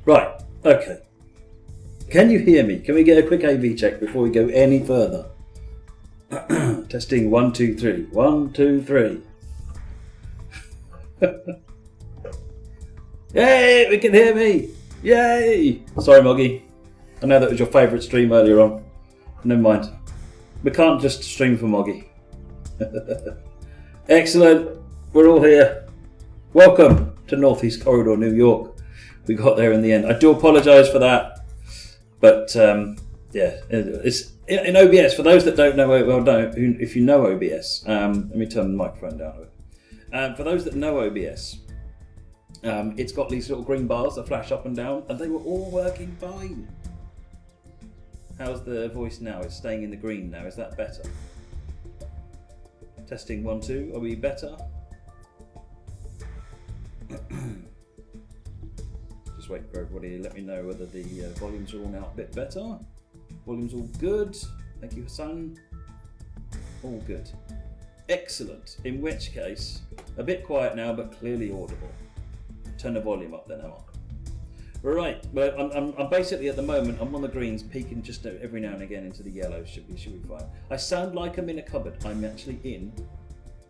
Right, okay. Can you hear me? Can we get a quick AV check before we go any further? Testing 1, 2, 3. 1, 2, 3. Yay! We can hear me! Yay! Sorry, Moggy. I know that was your favourite stream earlier on. Never mind. We can't just stream for Moggy. Excellent. We're all here. Welcome to Northeast Corridor, New York. We got there in the end. I do apologise for that. But, yeah, it's in OBS. For those that don't know, if you know OBS, let me turn the microphone down a bit. For those that know OBS, it's got these little green bars that flash up and down, and they were all working fine. How's the voice now? It's staying in the green now. Is that better? Testing 1, 2. Are we better? Just wait for everybody to let me know whether the volumes are all now a bit better. Volume's all good. Thank you, Hassan. All good. Excellent. In which case, a bit quiet now, but clearly audible. Turn the volume up then, Emma. Right, but I'm basically at the moment, I'm on the greens, peeking just every now and again into the yellows. Should be fine. I sound like I'm in a cupboard. I'm actually in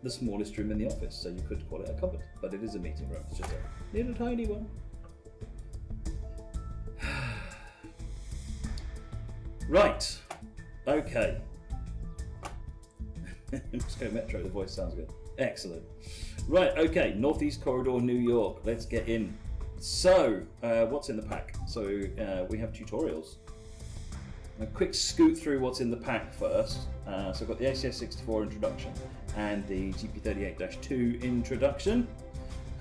the smallest room in the office, so you could call it a cupboard, but it is a meeting room. It's just a little tiny one. Right, okay. Let's go Metro, the voice sounds good. Excellent. Right, okay, Northeast Corridor, New York. Let's get in. So, what's in the pack? So, we have tutorials. A quick scoot through what's in the pack first. So, I've got the ACS64 introduction and the GP38-2 introduction.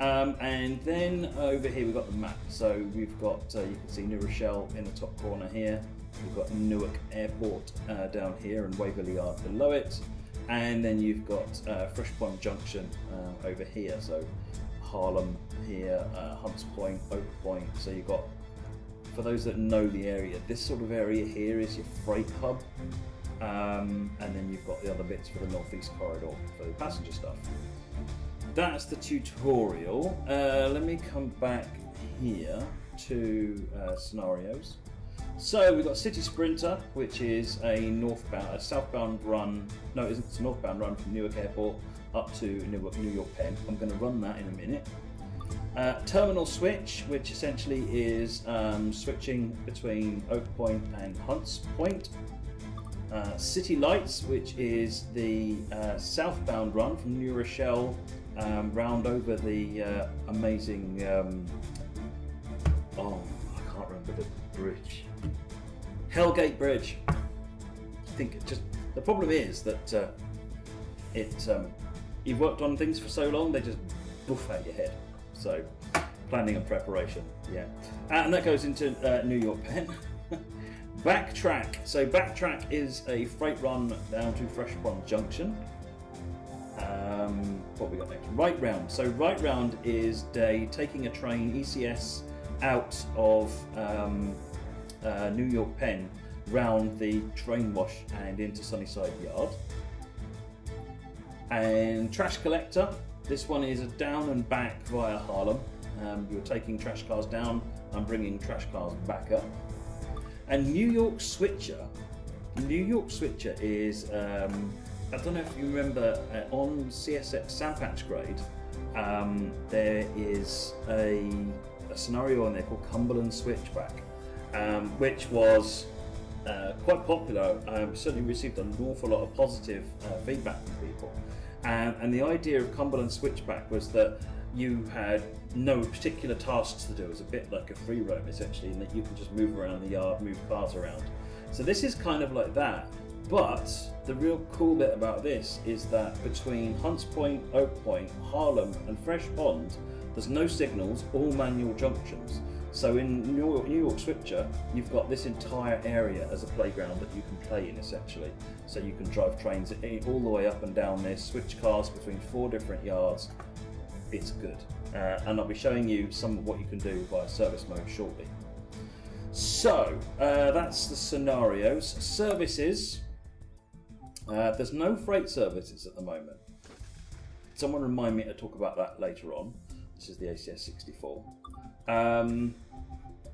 And then over here we've got the map. So, we've got, you can see New Rochelle in the top corner here. We've got Newark Airport down here and Waverly Yard below it. And then you've got Fresh Point Junction over here. So, Harlem here, Hunts Point, Oak Point. So you've got, for those that know the area, this sort of area here is your freight hub, and then you've got the other bits for the Northeast Corridor for the passenger stuff. That's the tutorial. Let me come back here to scenarios. So we've got City Sprinter, which is a southbound run. No, it isn't. It's a northbound run from Newark Airport up to New York Penn. I'm going to run that in a minute. Terminal Switch, which essentially is switching between Oak Point and Hunts Point. City Lights, which is the southbound run from New Rochelle round over the amazing, I can't remember the bridge. Hellgate Bridge. I think the problem is that you've worked on things for so long, they just boof out your head. So, planning and preparation, yeah. And that goes into New York Penn. Backtrack. So, Backtrack is a freight run down to Fresh Point Junction. What we got next? Right Round. So, Right Round is taking a train, ECS, out of New York Penn, round the train wash and into Sunnyside Yard. And Trash Collector, this one is a down and back via Harlem. You're taking trash cars down and bringing trash cars back up. And New York Switcher is, I don't know if you remember, on CSX Sandpatch grade, there is a scenario on there called Cumberland Switchback, which was quite popular. Certainly received an awful lot of positive feedback from people. And the idea of Cumberland Switchback was that you had no particular tasks to do. It was a bit like a free roam essentially, in that you can just move around the yard, move cars around. So this is kind of like that. But the real cool bit about this is that between Hunts Point, Oak Point, Harlem and Fresh Pond, there's no signals, all manual junctions. So in New York Switcher, you've got this entire area as a playground that you can play in essentially. So you can drive trains all the way up and down this, switch cars between 4 different yards. It's good. And I'll be showing you some of what you can do via service mode shortly. So that's the scenarios. Services. There's no freight services at the moment. Someone remind me to talk about that later on. This is the ACS64.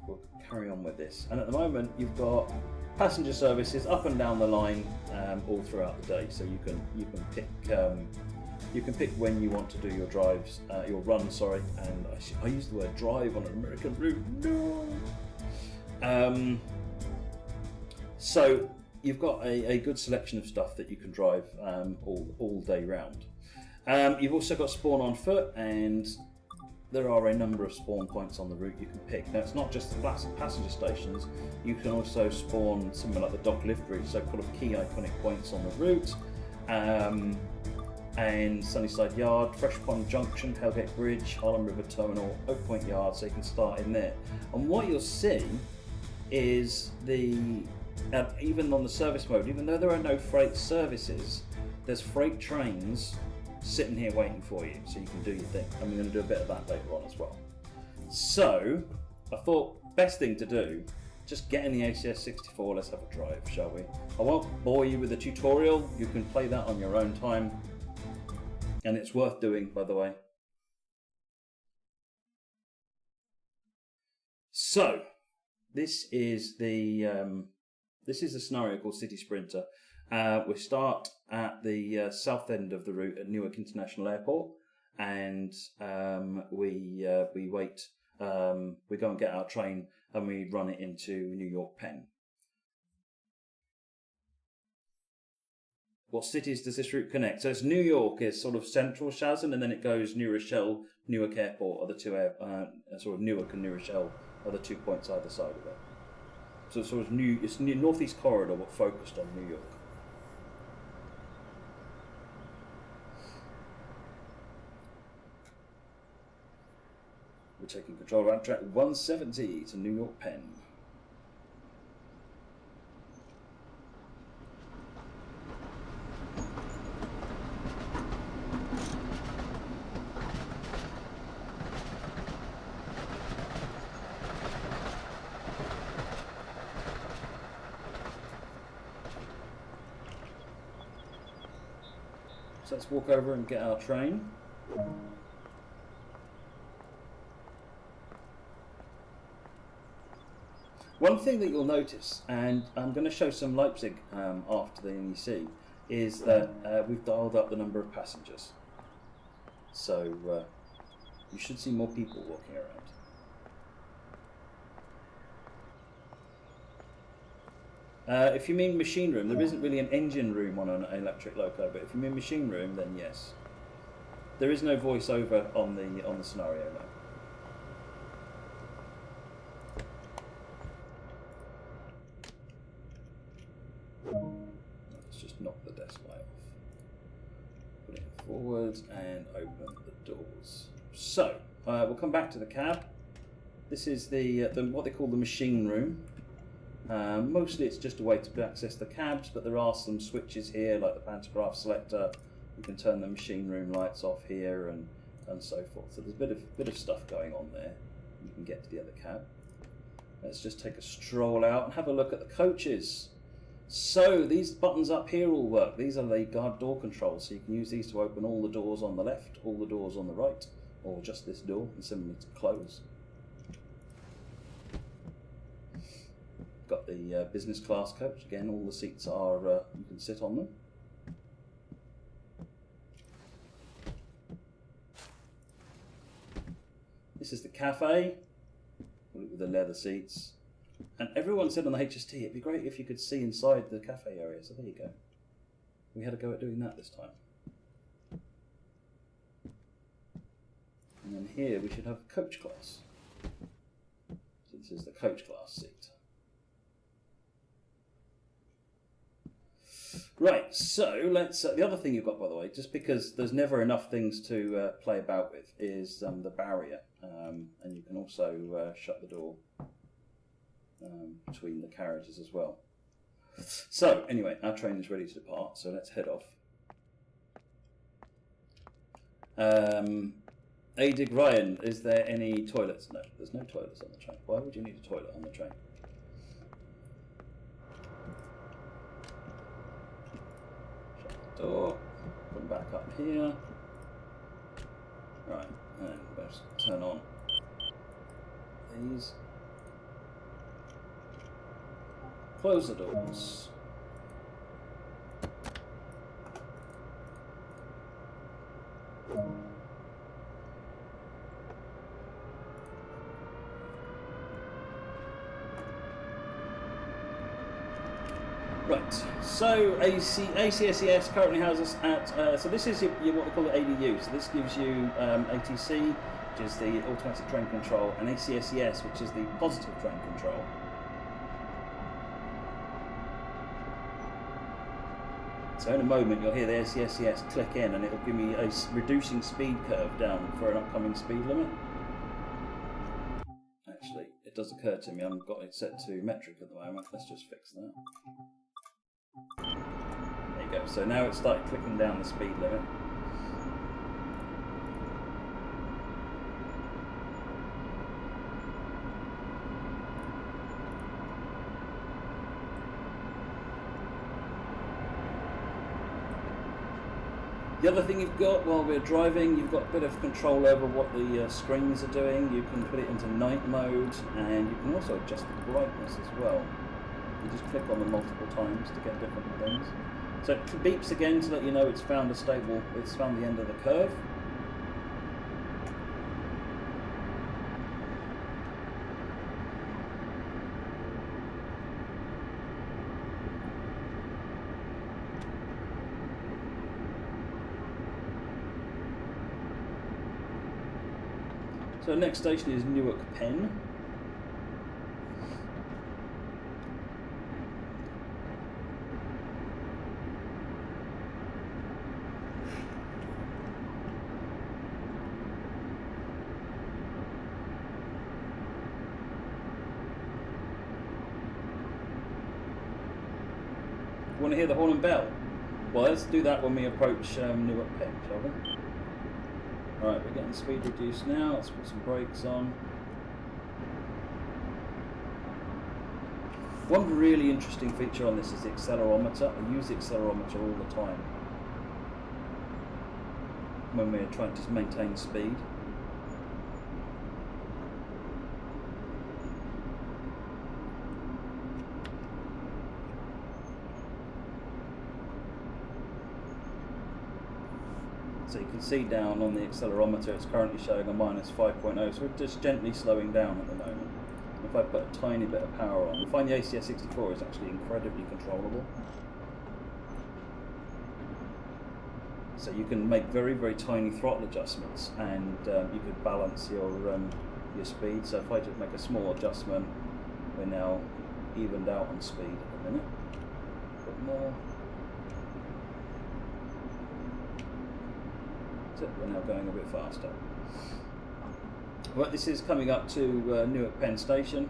we'll carry on with this. And at the moment, you've got passenger services up and down the line all throughout the day, so you can pick when you want to do your drives, your run. Sorry, and I used the word drive on an American route. No. So you've got a good selection of stuff that you can drive all day round. You've also got spawn on foot, and there are a number of spawn points on the route you can pick. Now, it's not just the passenger stations. You can also spawn something like the dock lift route, so kind of key iconic points on the route. And Sunnyside Yard, Fresh Pond Junction, Hellgate Bridge, Harlem River Terminal, Oak Point Yard, so you can start in there. And what you'll see is even on the service mode, even though there are no freight services, there's freight trains sitting here waiting for you, so you can do your thing. And we're going to do a bit of that later on as well. So I thought best thing to do, just get in the ACS 64, let's have a drive, shall we? I won't bore you with a tutorial, you can play that on your own time, and it's worth doing, by the way. So this is the scenario called City Sprinter. We start at the south end of the route at Newark International Airport, and we wait. We go and get our train, and we run it into New York Penn. What cities does this route connect? So it's New York is sort of central Shazam, and then it goes New Rochelle, Newark Airport are the two sort of Newark and New Rochelle are the 2 points either side of it. So it's sort of it's Northeast Corridor, but focused on New York. We're taking control of Amtrak 170 to New York Penn. So let's walk over and get our train. One thing that you'll notice, and I'm going to show some Leipzig after the NEC, is that we've dialed up the number of passengers. So you should see more people walking around. If you mean machine room, there isn't really an engine room on an electric loco, but if you mean machine room, then yes. There is no voiceover on the scenario now. Let's just knock the desk light off. Put it forwards and open the doors. So we'll come back to the cab. This is the what they call the machine room. Mostly it's just a way to access the cabs, but there are some switches here, like the pantograph selector. You can turn the machine room lights off here and so forth. So there's a bit of stuff going on there. You can get to the other cab. Let's just take a stroll out and have a look at the coaches. So these buttons up here all work. These are the guard door controls, so you can use these to open all the doors on the left, all the doors on the right, or just this door, and similarly to close. Got the business class coach. Again, all the seats are, you can sit on them. This is the cafe with the leather seats. And everyone said on the HST, it'd be great if you could see inside the cafe area. So there you go. We had a go at doing that this time. And then here we should have coach class. So this is the coach class seat. Right, so let's. The other thing you've got, by the way, just because there's never enough things to play about with, is the barrier, and you can also shut the door between the carriages as well. So anyway, our train is ready to depart, so let's head off. Adig Ryan, is there any toilets? No, there's no toilets on the train. Why would you need a toilet on the train? Door, come back up here. Right, and let's turn on these. Close the doors. Right, so ACSES currently has us at, so this is your what we call the ADU, so this gives you ATC, which is the automatic train control, and ACSES, which is the positive train control. So in a moment you'll hear the ACSES click in and it'll give me a reducing speed curve down for an upcoming speed limit. Actually, it does occur to me I haven't got it set to metric at the moment, let's just fix that. There you go, so now it's started clicking down the speed limit. The other thing you've got while we're driving, you've got a bit of control over what the screens are doing. You can put it into night mode, and you can also adjust the brightness as well. You just click on them multiple times to get different things. So it beeps again to let you know it's found it's found the end of the curve. So the next station is Newark Penn. Want to hear the horn and bell? Well, let's do that when we approach Newark Penn, shall we? Alright, we're getting speed reduced now. Let's put some brakes on. One really interesting feature on this is the accelerometer. I use the accelerometer all the time when we're trying to maintain speed. So you can see down on the accelerometer it's currently showing a -5.0, so we're just gently slowing down at the moment. If I put a tiny bit of power on, we find the ACS 64 is actually incredibly controllable. So you can make very, very tiny throttle adjustments, and you could balance your speed. So if I just make a small adjustment, we're now evened out on speed at the minute. A bit more. We're now going a bit faster. Right, this is coming up to Newark Penn Station.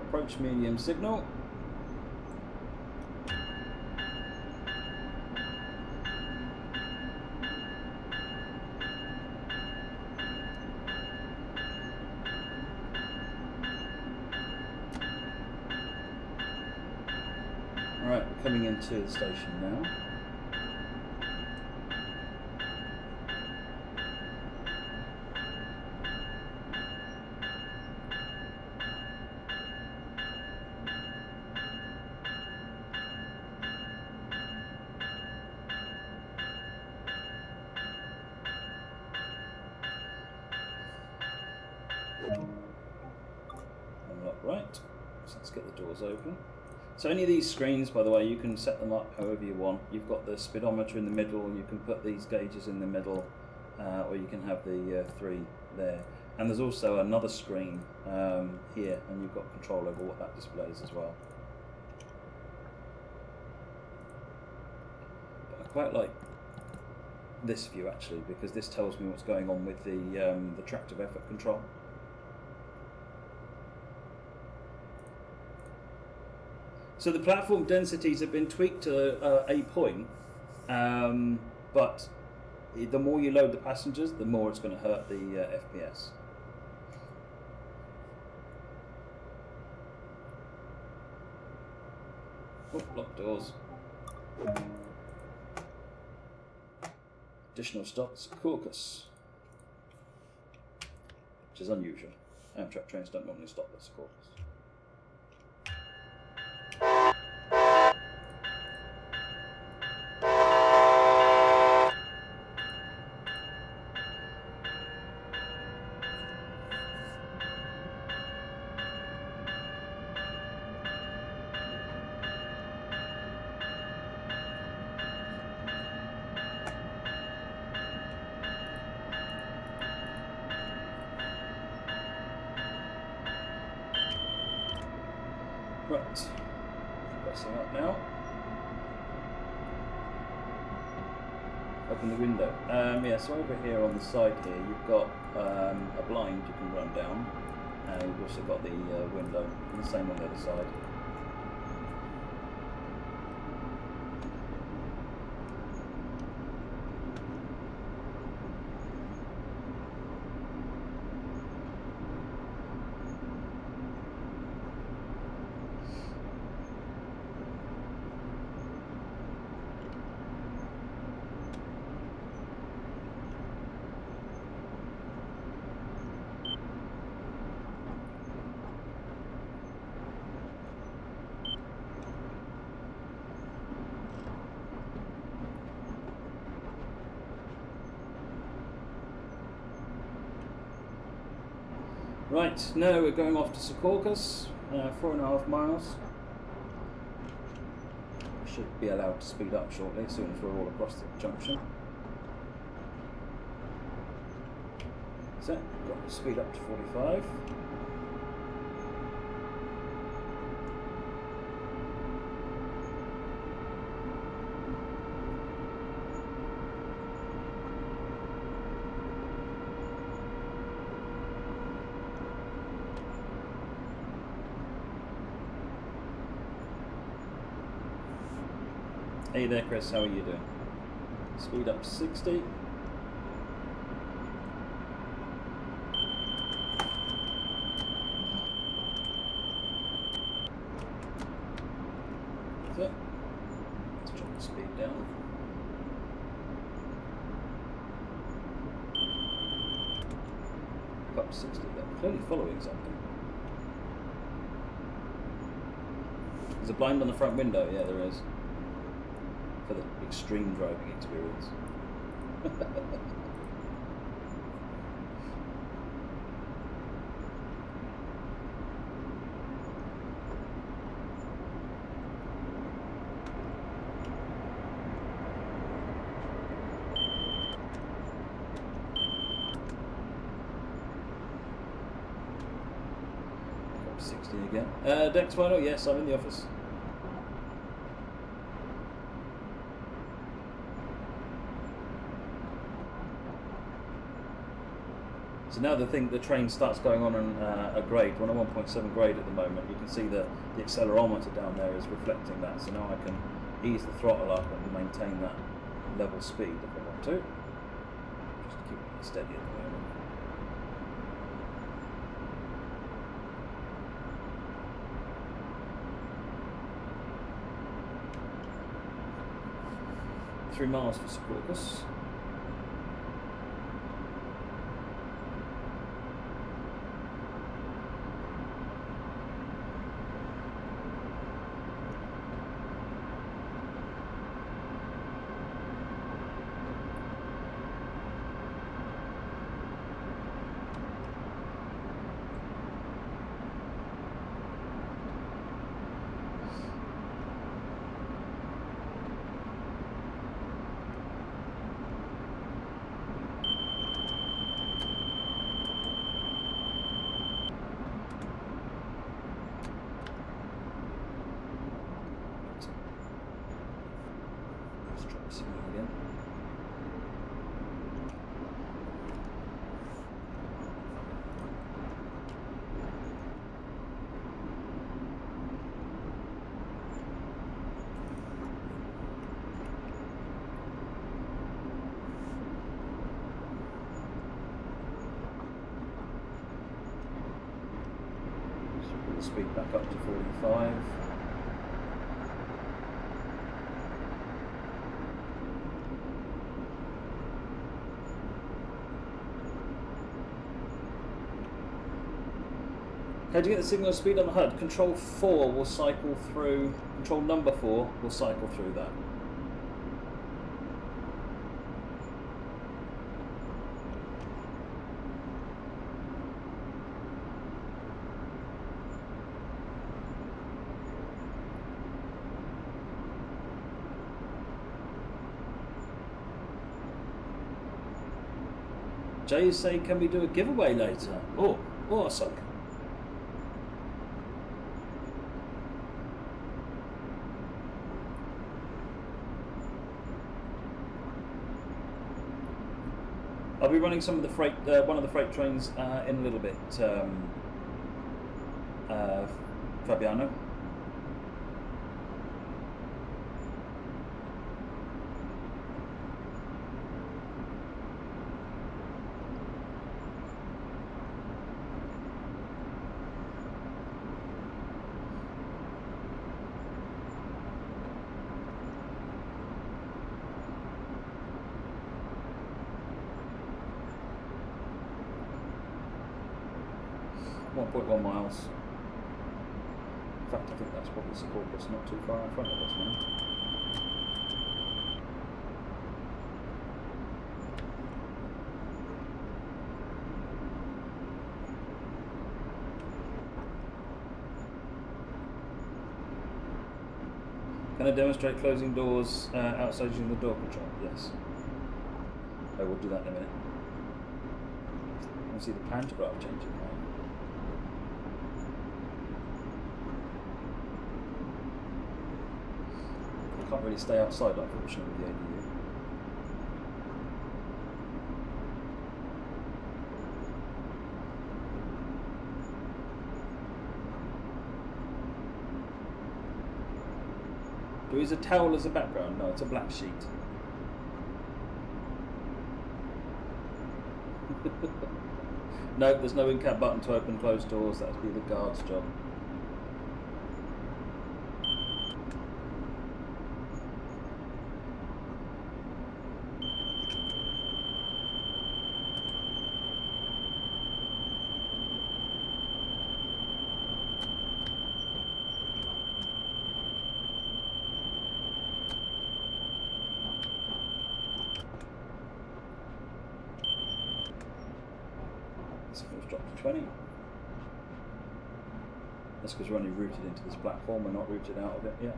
Approach medium signal. Alright, we're coming into the station now. Right, so let's get the doors open. So any of these screens, by the way, you can set them up however you want. You've got the speedometer in the middle, you can put these gauges in the middle, or you can have the 3 there. And there's also another screen here, and you've got control over what that displays as well. But I quite like this view actually, because this tells me what's going on with the tractive effort control. So the platform densities have been tweaked to a point, but the more you load the passengers, the more it's going to hurt the FPS. Oh, locked doors. Additional stops, Secaucus. Which is unusual. Amtrak trains don't normally stop at Secaucus. Right, pressing up now. Open the window. Yeah, so over here on the side here, you've got a blind you can run down, and you've also got the window, and the same on the other side. Right, now we're going off to Secaucus, 4.5 miles. We should be allowed to speed up shortly as soon as we're all across the junction. So, got to speed up to 45. Hey there, Chris, how are you doing? Speed up to 60. So, let's drop the speed down. Up to 60, they're clearly following something. There's a blind on the front window, yeah there is. For the extreme driving experience. Up 60 again. Dex final, yes, I'm in the office. So now the train starts going on a grade. We're on a 1.7 grade at the moment. You can see the accelerometer down there is reflecting that. So now I can ease the throttle up and maintain that level speed if I want to. Just keep it steady at the moment. Three miles for Secaucus. Again. So put the speed back up to 45. How do you get the signal speed on the HUD? Control 4 will cycle through. Control number 4 will cycle through that. Jay is saying, can we do a giveaway later? Oh, awesome. I'll be running some of the freight, one of the freight trains in a little bit, Fabiano. Miles. In fact, I think that's probably Secaucus, not too far in front of us now. Can I demonstrate closing doors outside using the door control? Yes. I will do that in a minute. I want to see the pantograph changing now. Can't really stay outside, unfortunately, with the ADU. Do we use a towel as a background? No, it's a black sheet. No, there's no in-cab button to open and close doors. That would be the guard's job. Dropped to 20. That's because we're only routed into this platform, we're not routed out of it yet.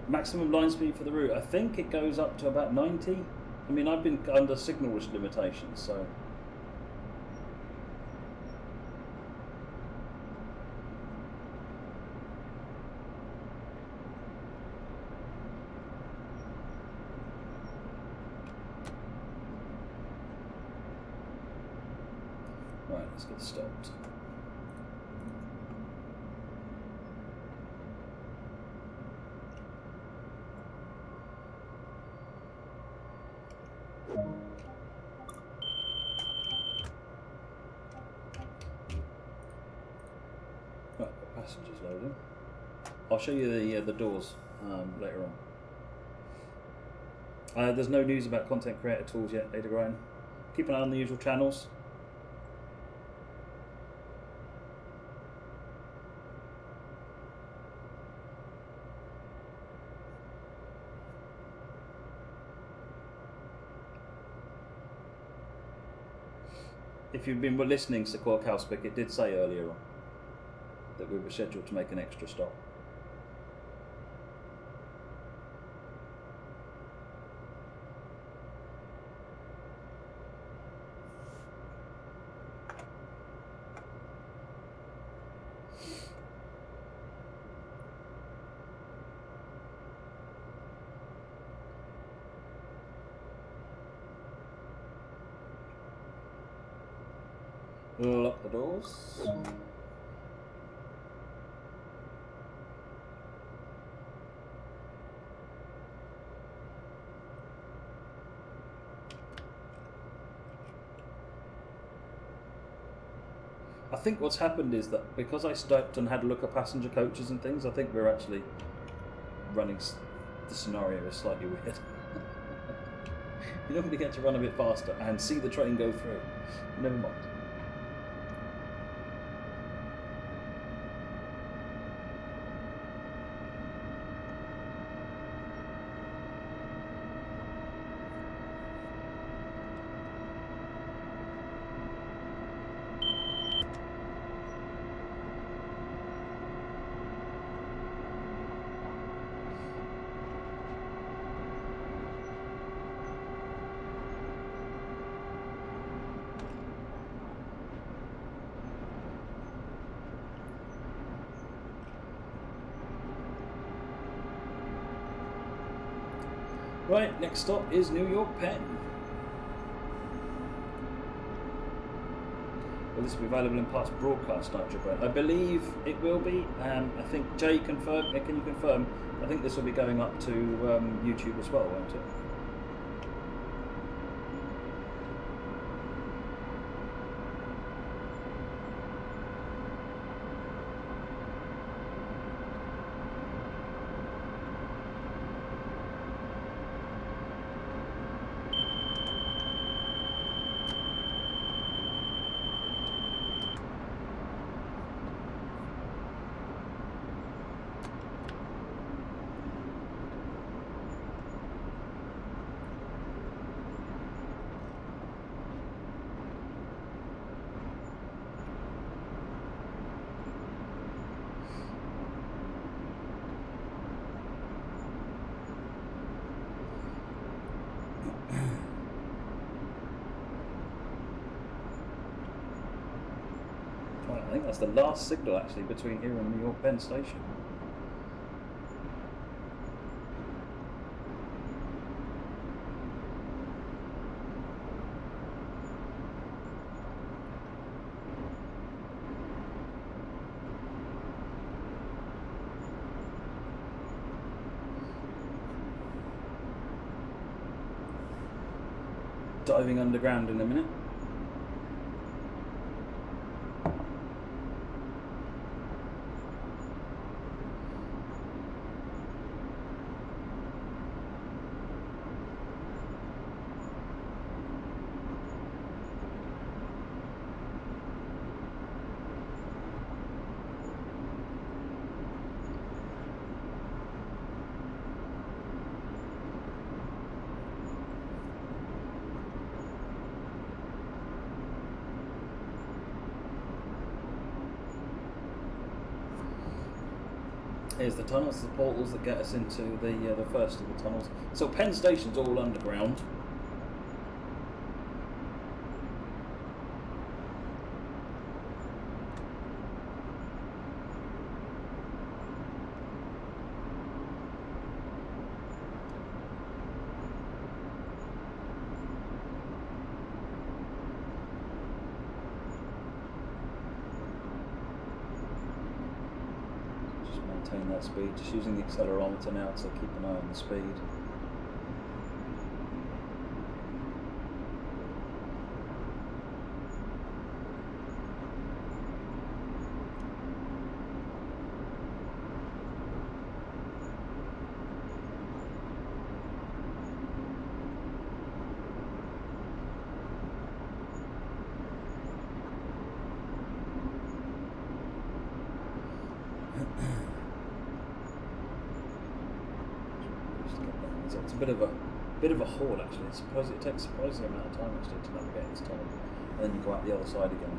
Maximum line speed for the route, I think it goes up to about 90. I mean, I've been under signal risk limitations, so. Right, let's get stopped. Right, the passengers loading. I'll show you the doors later on. There's no news about content creator tools yet, Ada Grind. Keep an eye on the usual channels. If you've been listening to Secaucus, it did say earlier on that we were scheduled to make an extra stop. Lock the doors. I think what's happened is that because I stopped and had a look at passenger coaches and things, I think we're actually running the scenario is slightly weird. You normally get to run a bit faster and see the train go through. Never mind. Right, next stop is New York Penn. Will this be available in past broadcast, Nigel Brent? I believe it will be. I think Jay confirmed. Can you confirm? I think this will be going up to YouTube as well, won't it? I think that's the last signal actually between here and New York Penn Station. Diving underground in a minute. Here's the tunnels, the portals that get us into the first of the tunnels. So Penn Station's all underground. Maintain that speed, just using the accelerometer now to keep an eye on the speed. So it's a bit of a haul actually. It takes a surprising amount of time actually to navigate this tunnel, and then you go out the other side again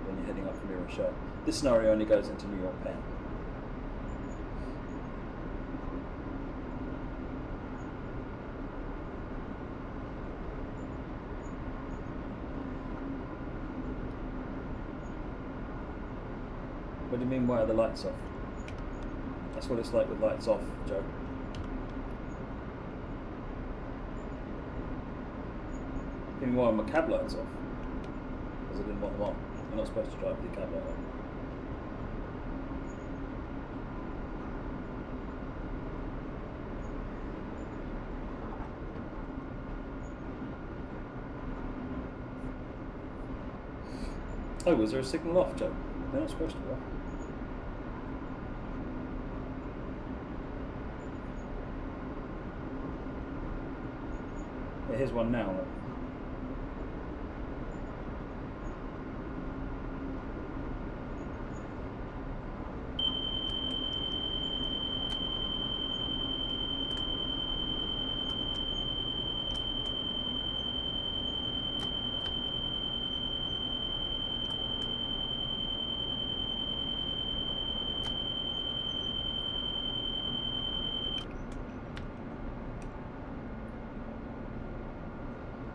when you're heading up from New York. This scenario only goes into New York Penn. What do you mean, why are the lights off? That's what it's like with lights off, Joe. You mean why are my cab lights off? Because I didn't want them on. You're not supposed to drive with your cab light on. Oh, was there a signal off, Joe? They're not supposed to be off. here's one now. Look.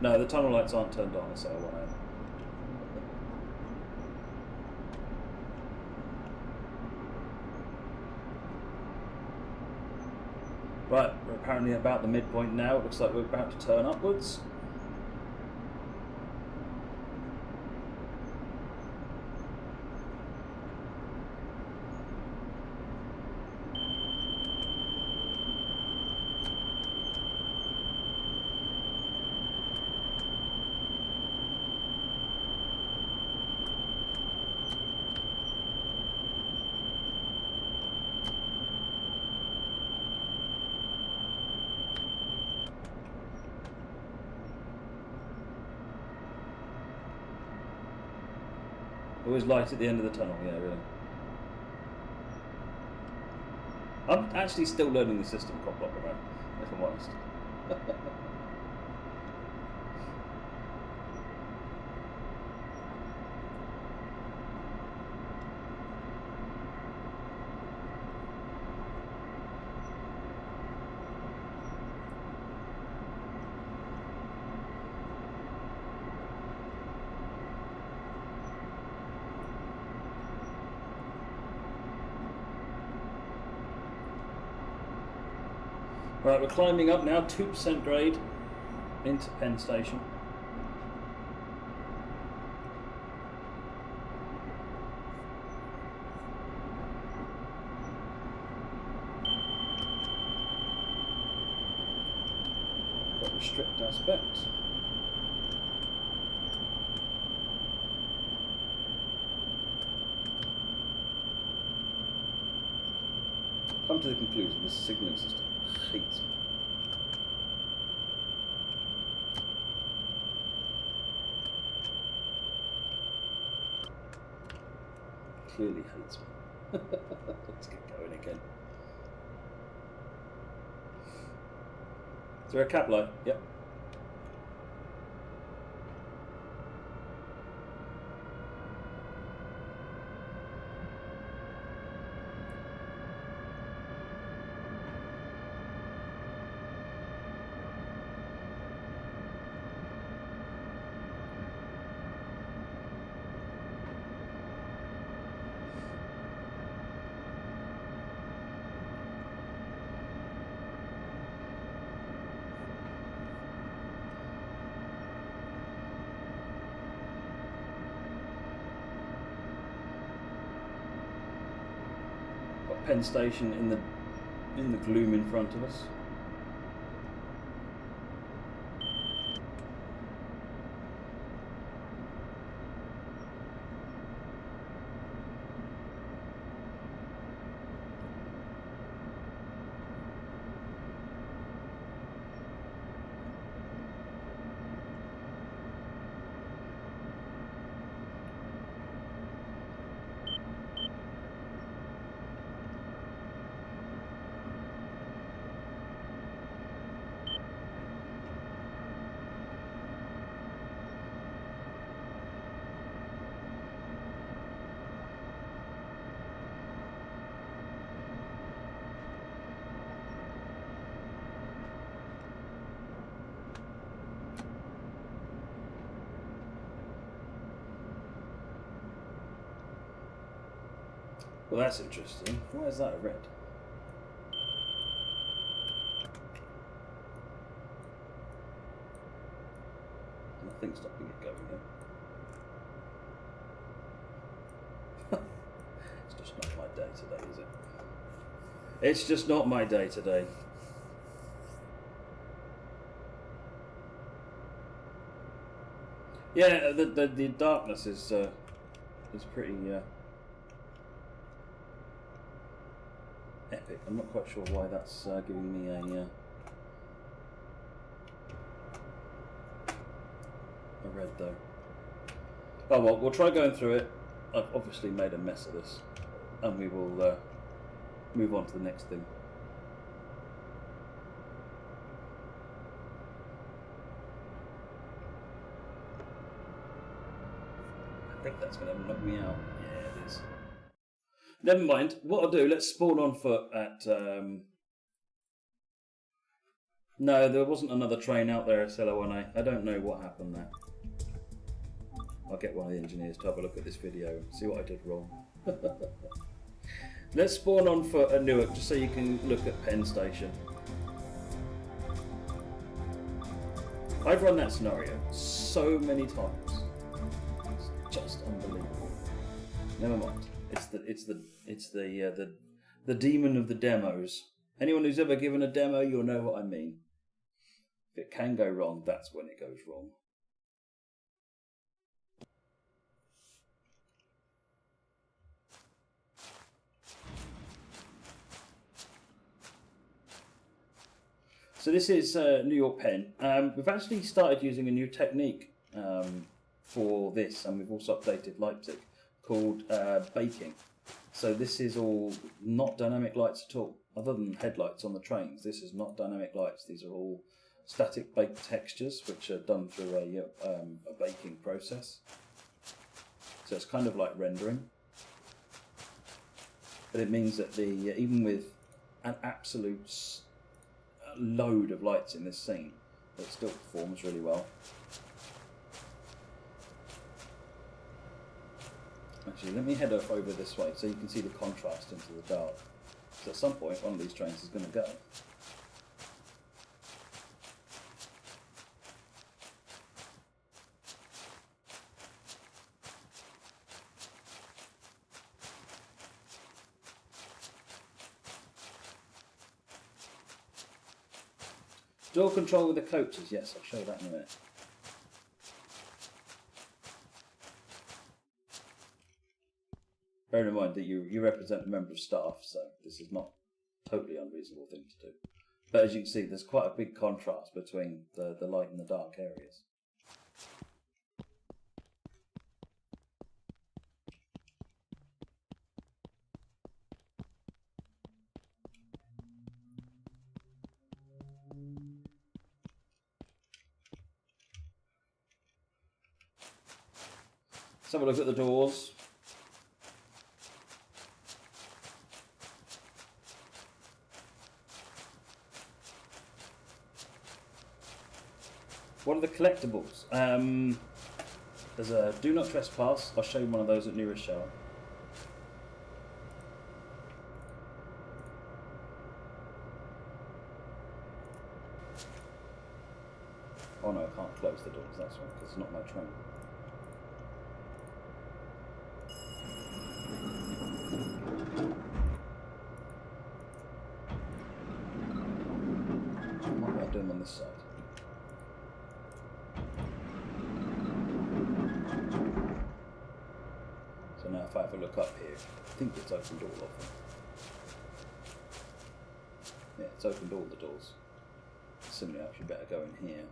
No, the tunnel lights aren't turned on, so I want to. Right, we're apparently about the midpoint now. It looks like we're about to turn upwards. Always light at the end of the tunnel, yeah, really. I'm actually still learning the system quite a lot, if I'm honest. Right, we're climbing up now, 2% grade into Penn Station. Got restrict aspect. Come to the conclusion, this signalling system hates me. Clearly hates me. Let's get going again. Is there a cap light? Yep. Penn Station in the gloom in front of us. Well, that's interesting. Why is that red? Nothing's stopping it going in. It's just not my day today, is it? It's just not my day today. Yeah, the darkness is pretty epic. I'm not quite sure why that's giving me a read though. Oh well, we'll try going through it. I've obviously made a mess of this, and we will move on to the next thing. I think that's going to knock me out. Yeah, it is. Never mind. What I'll do, let's spawn on foot at... No, there wasn't another train out there at L1A. I don't know what happened there. I'll get one of the engineers to have a look at this video and see what I did wrong. Let's spawn on foot at Newark just so you can look at Penn Station. I've run that scenario so many times. It's just unbelievable. Never mind. It's the demon of the demos. Anyone who's ever given a demo, you'll know what I mean. If it can go wrong, that's when it goes wrong. So this is New York Penn. We've actually started using a new technique for this, and we've also updated Leipzig, called baking. So this is all not dynamic lights at all, other than headlights on the trains. This is not dynamic lights. These are all static baked textures, which are done through a baking process. So it's kind of like rendering, but it means that even with an absolute load of lights in this scene, it still performs really well. Actually, let me head up over this way so you can see the contrast into the dark. So at some point, one of these trains is going to go. Door control with the coaches, yes, I'll show you that in a minute. Bearing in mind that you represent a member of staff, so this is not a totally unreasonable thing to do. But as you can see, there's quite a big contrast between the light and the dark areas. Let's have a look at the doors. What are the collectibles? There's a do not trespass. I'll show you one of those at nearest shower. Oh no, I can't close the doors, that's right, because it's not my train. What am I doing on this side? So now if I have a look up here, I think it's opened all of them. Yeah, it's opened all the doors. Similarly, I actually better go in here.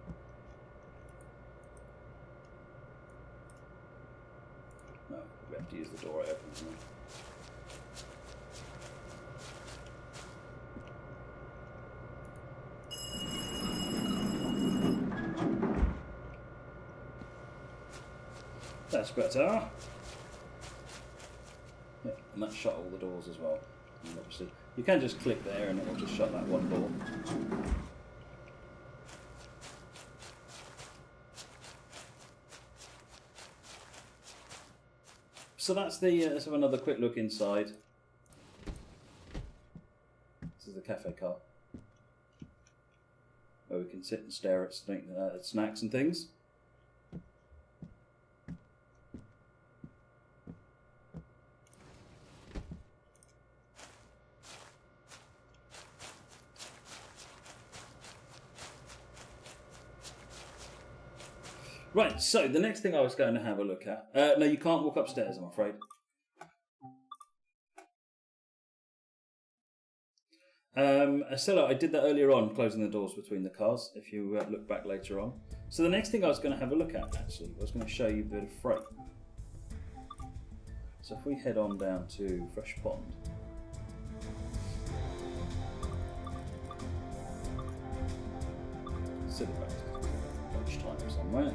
No, we have to use the door I opened. That's better. Yeah, and that shut all the doors as well. And obviously, you can just click there and it will just shut that one door. So that's the. Let's have another quick look inside. This is the cafe car, where we can sit and stare at snacks and things. Right, so the next thing I was going to have a look at... no, you can't walk upstairs, I'm afraid. Stella, I did that earlier on, closing the doors between the cars, if you look back later on. So the next thing I was going to have a look at, actually, I was going to show you a bit of freight. So if we head on down to Fresh Pond. Sit back to lunchtime somewhere.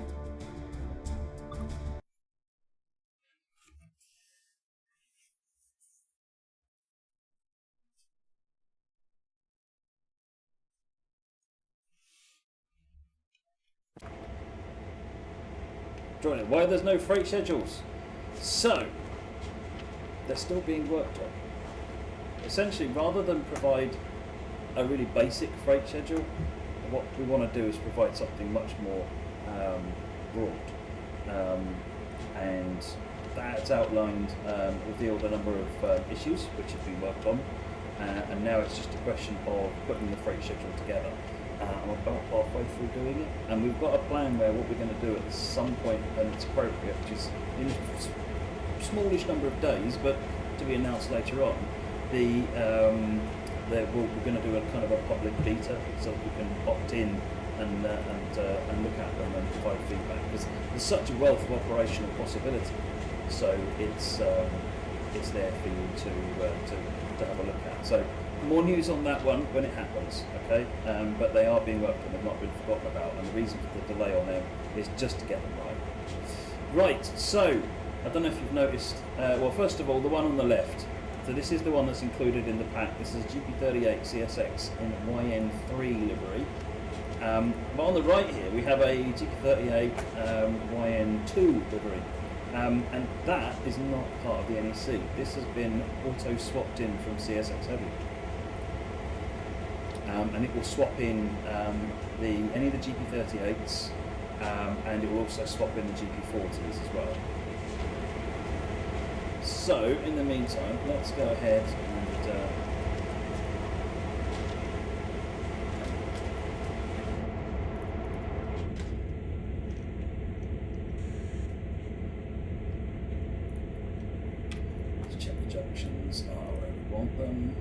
Why there's no freight schedules? So, they're still being worked on. Essentially, rather than provide a really basic freight schedule, what we want to do is provide something much more broad. And that's outlined, revealed a number of issues which have been worked on, and now it's just a question of putting the freight schedule together. I'm about halfway through doing it, and we've got a plan where what we're going to do at some point, and it's appropriate, which is in a smallish number of days, but to be announced later on, we're going to do a kind of a public beta, so that we can opt in and look at them and provide feedback, because there's such a wealth of operational possibility. So it's there for you to have a look at. So more news on that one when it happens, okay? But they are being worked on, they've not been forgotten about, and the reason for the delay on them is just to get them right. Right, so, I don't know if you've noticed, well, first of all, the one on the left, so this is the one that's included in the pack. This is GP38 CSX in YN3 livery. But on the right here, we have a GP38 YN2 livery. And that is not part of the NEC. This has been auto-swapped in from CSX Heavy. And it will swap in any of the GP38s, and it will also swap in the GP40s as well. So, in the meantime, let's go ahead and let's check the junctions are where we want them.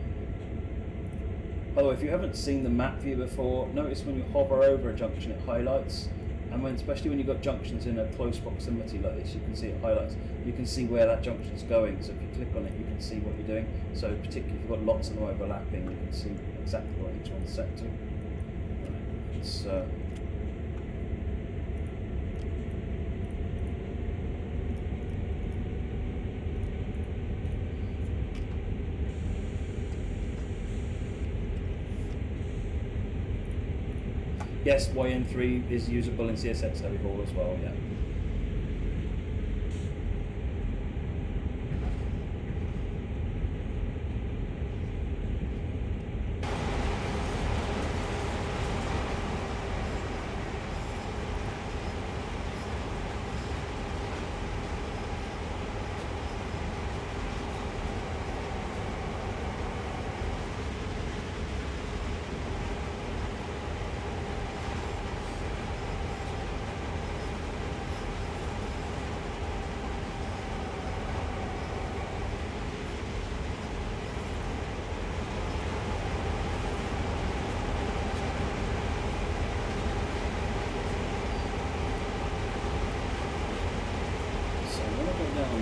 By the way, if you haven't seen the map view before, notice when you hover over a junction it highlights, and especially when you've got junctions in a close proximity like this, you can see it highlights. You can see where that junction's going, so if you click on it you can see what you're doing. So particularly if you've got lots of them overlapping, you can see exactly what each one's set to. Right, it's yes, YN3 is usable in CSX Heavy Haul as well, yeah.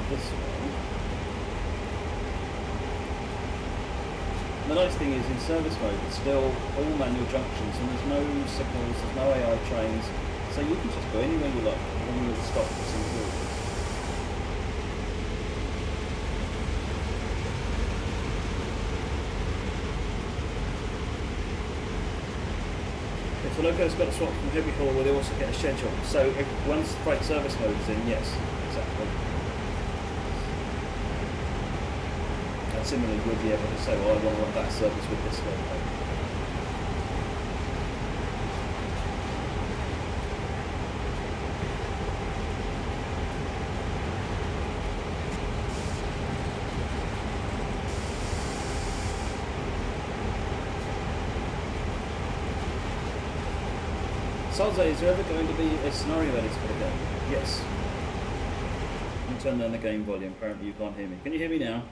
This one. The nice thing is in service mode it's still all manual junctions and there's no signals, there's no AI trains, so you can just go anywhere you like and you will stop for some good. If the Loco's got a swap from heavy haul, will they also get a schedule? So if once freight service mode is in, yes, exactly. Similarly, you'll be able to say, well, I want that service with this loco. Salze, is there ever going to be a scenario edit for the game? Yes. Let me turn down the game volume, apparently you can't hear me. Can you hear me now?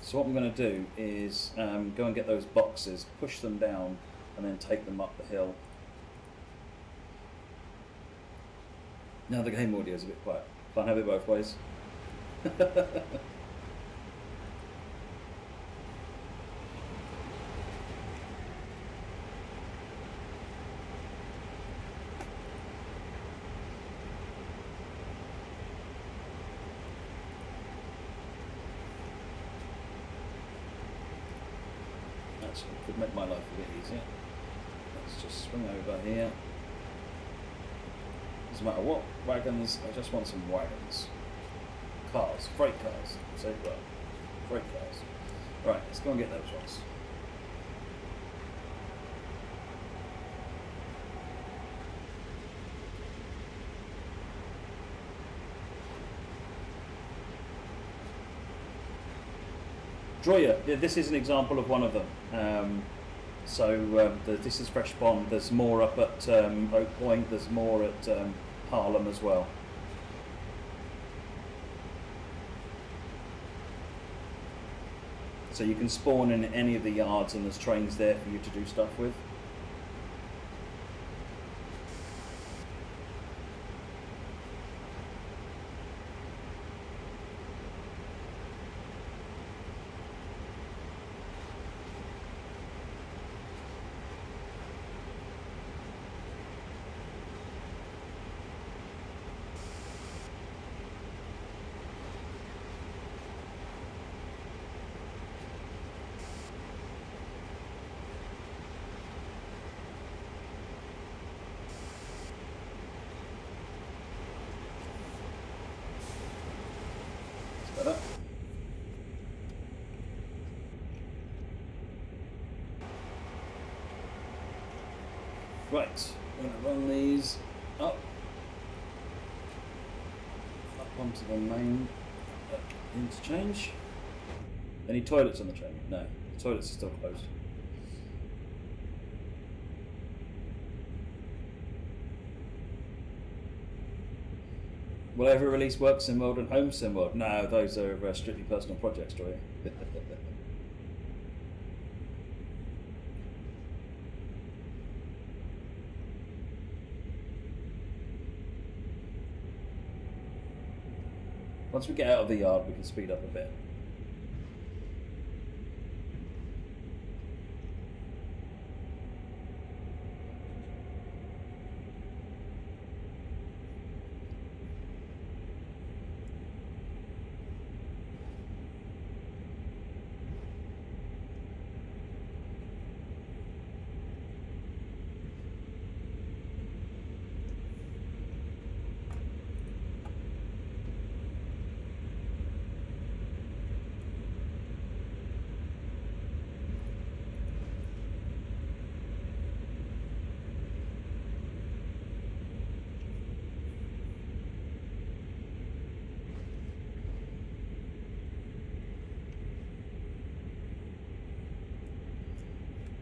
So what I'm going to do is go and get those boxes, push them down, and then take them up the hill. Now the game audio is a bit quiet. Can't have it both ways. Actually, could make my life a bit easier. Let's just swing over here. Doesn't matter what wagons, I just want some wagons. Cars, freight cars, say well. Freight cars. Right, let's go and get those ones. Droya, this is an example of one of them. This is Fresh Bond. There's more up at Oak Point. There's more at Harlem as well. So you can spawn in any of the yards, and there's trains there for you to do stuff with. Better. Right, I'm going to run these up onto the main interchange. Any toilets on the train? No, the toilets are still closed. Will I ever release Work Sim World and Home Sim World? No, those are strictly personal projects, Troy. Once we get out of the yard, we can speed up a bit.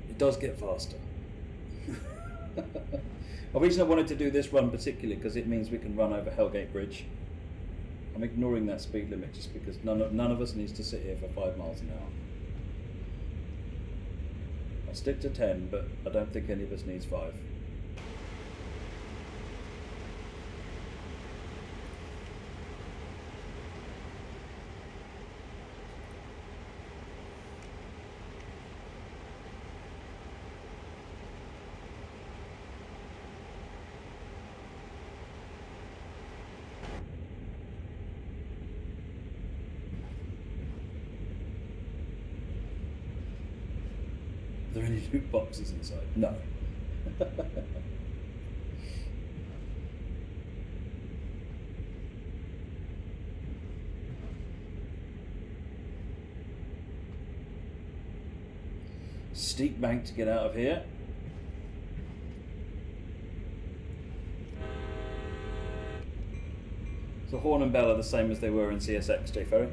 It does get faster. The reason I wanted to do this run particularly because it means we can run over Hellgate Bridge. I'm ignoring that speed limit just because none of us needs to sit here for 5 miles an hour. I'll stick to 10, but I don't think any of us needs 5. Are there any loot boxes inside? No. Steep bank to get out of here. So Horn and Bell are the same as they were in CSX, J Ferry.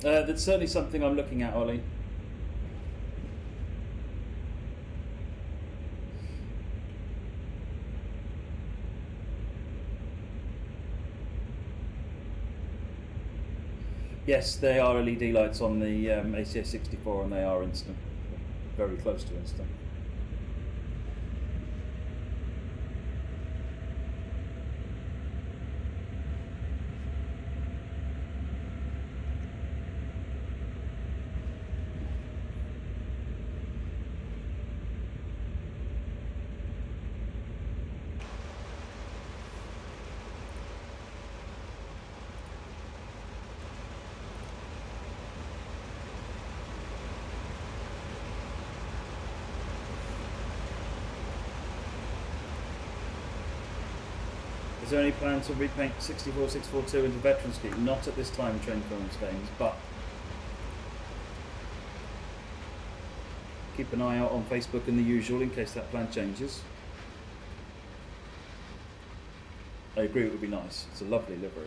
That's certainly something I'm looking at, Ollie. Yes, they are LED lights on the ACS 64, and they are instant. Very close to instant. Is there any plan to repaint 64642 into veteran scheme? Not at this time, Train Films Games, but keep an eye out on Facebook and the usual in case that plan changes. I agree, it would be nice. It's a lovely livery.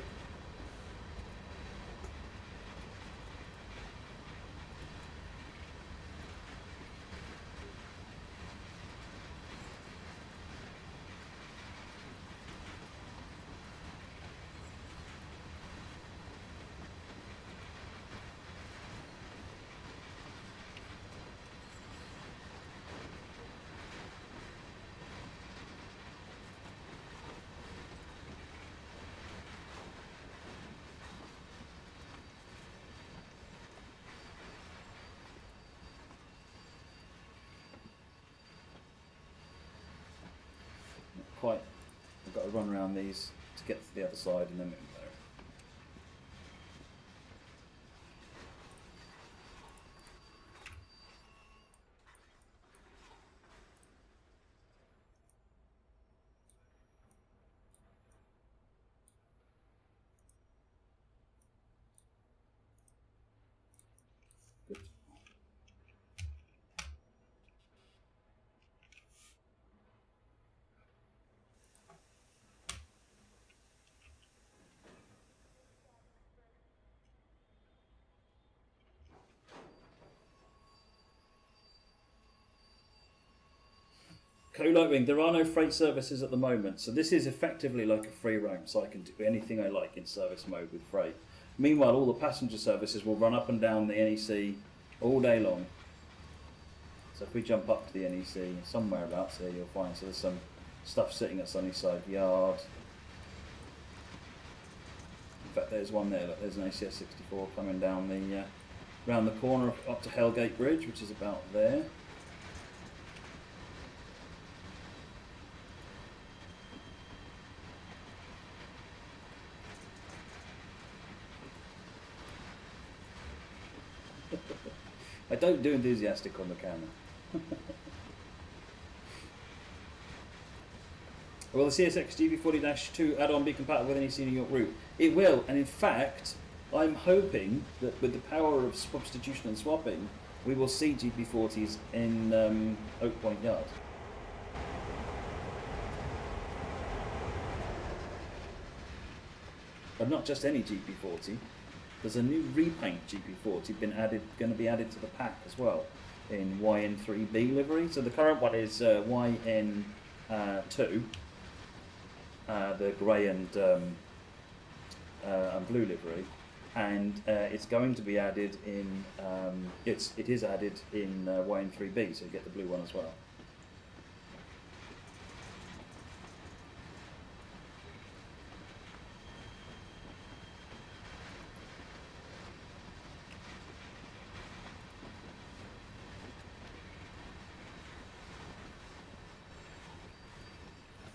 Quite. I've got to run around these to get to the other side and then we can go. Good. Co-Lightwing, there are no freight services at the moment, so this is effectively like a free roam, so I can do anything I like in service mode with freight. Meanwhile, all the passenger services will run up and down the NEC all day long. So if we jump up to the NEC, somewhere about here you'll find, so there's some stuff sitting at Sunnyside Yard. In fact, there's one there, look, there's an ACS 64 coming down the round the corner up to Hellgate Bridge, which is about there. I don't do enthusiastic on the camera. Will the CSX GB40-2 add-on be compatible with NEC New York route? It will, and in fact, I'm hoping that with the power of substitution and swapping, we will see GB40s in Oak Point Yard. But not just any GP40. There's a new repaint GP40 going to be added to the pack as well in YN3B livery. So the current one is YN2, the grey and blue livery, and it's going to be added in. It is added in YN3B, so you get the blue one as well.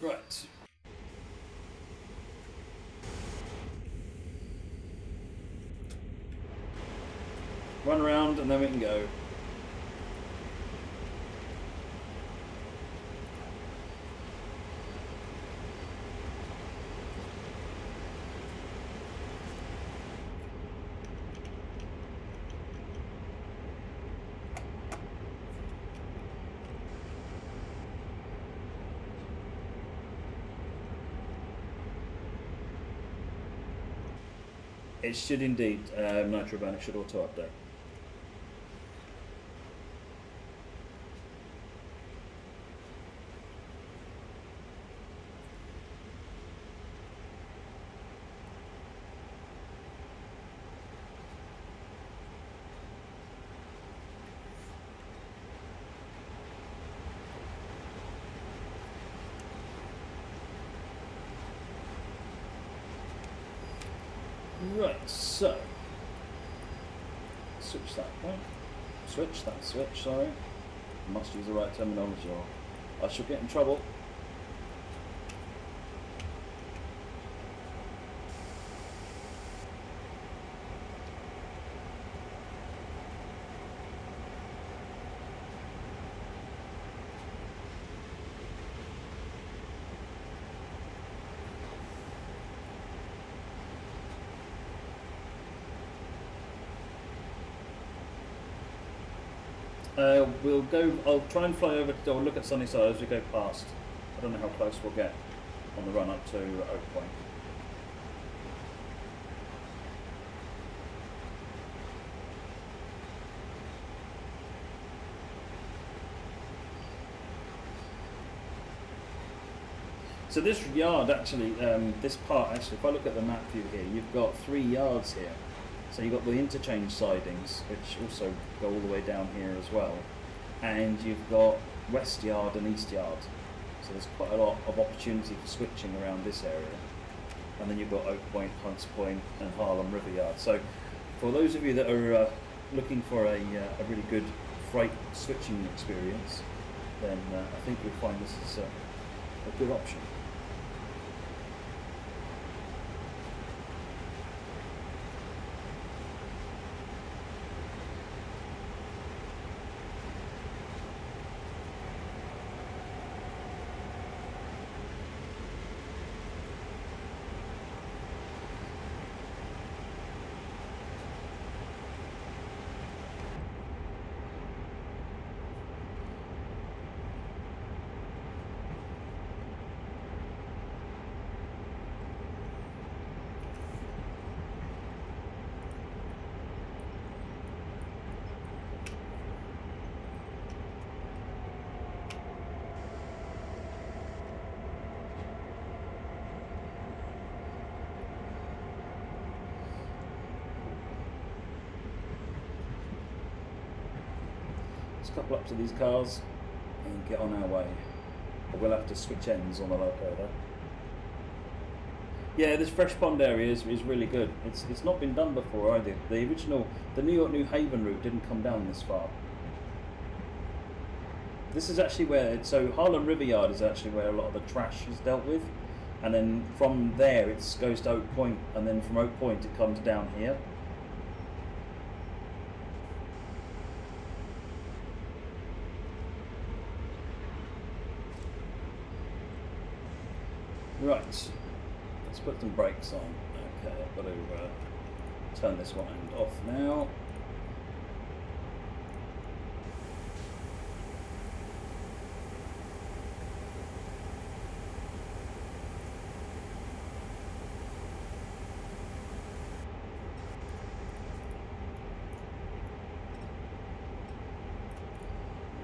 Right. Run around and then we can go. It should indeed. Nitro Burn, it should auto update. Right, so switch that point. Switch, sorry. Must use the right terminology or I shall get in trouble. We'll go. I'll try and fly over. I'll look at Sunnyside as we go past. I don't know how close we'll get on the run up to Oak Point. So this yard actually, this part actually, if I look at the map view here, you've got 3 yards here. So you've got the interchange sidings, which also go all the way down here as well. And you've got West Yard and East Yard. So there's quite a lot of opportunity for switching around this area. And then you've got Oak Point, Hunts Point and Harlem River Yard. So for those of you that are looking for a really good freight switching experience, then I think you'll find this is a good option. Let's couple up to these cars and get on our way. But we'll have to switch ends on the Loco though. Yeah, this Fresh Pond area is really good. It's not been done before either. The New York New Haven route didn't come down this far. This is actually where, so Harlem River Yard is actually where a lot of the trash is dealt with. And then from there it goes to Oak Point, and then from Oak Point it comes down here. Right, let's put some brakes on. Okay, I've got to turn this one end off now.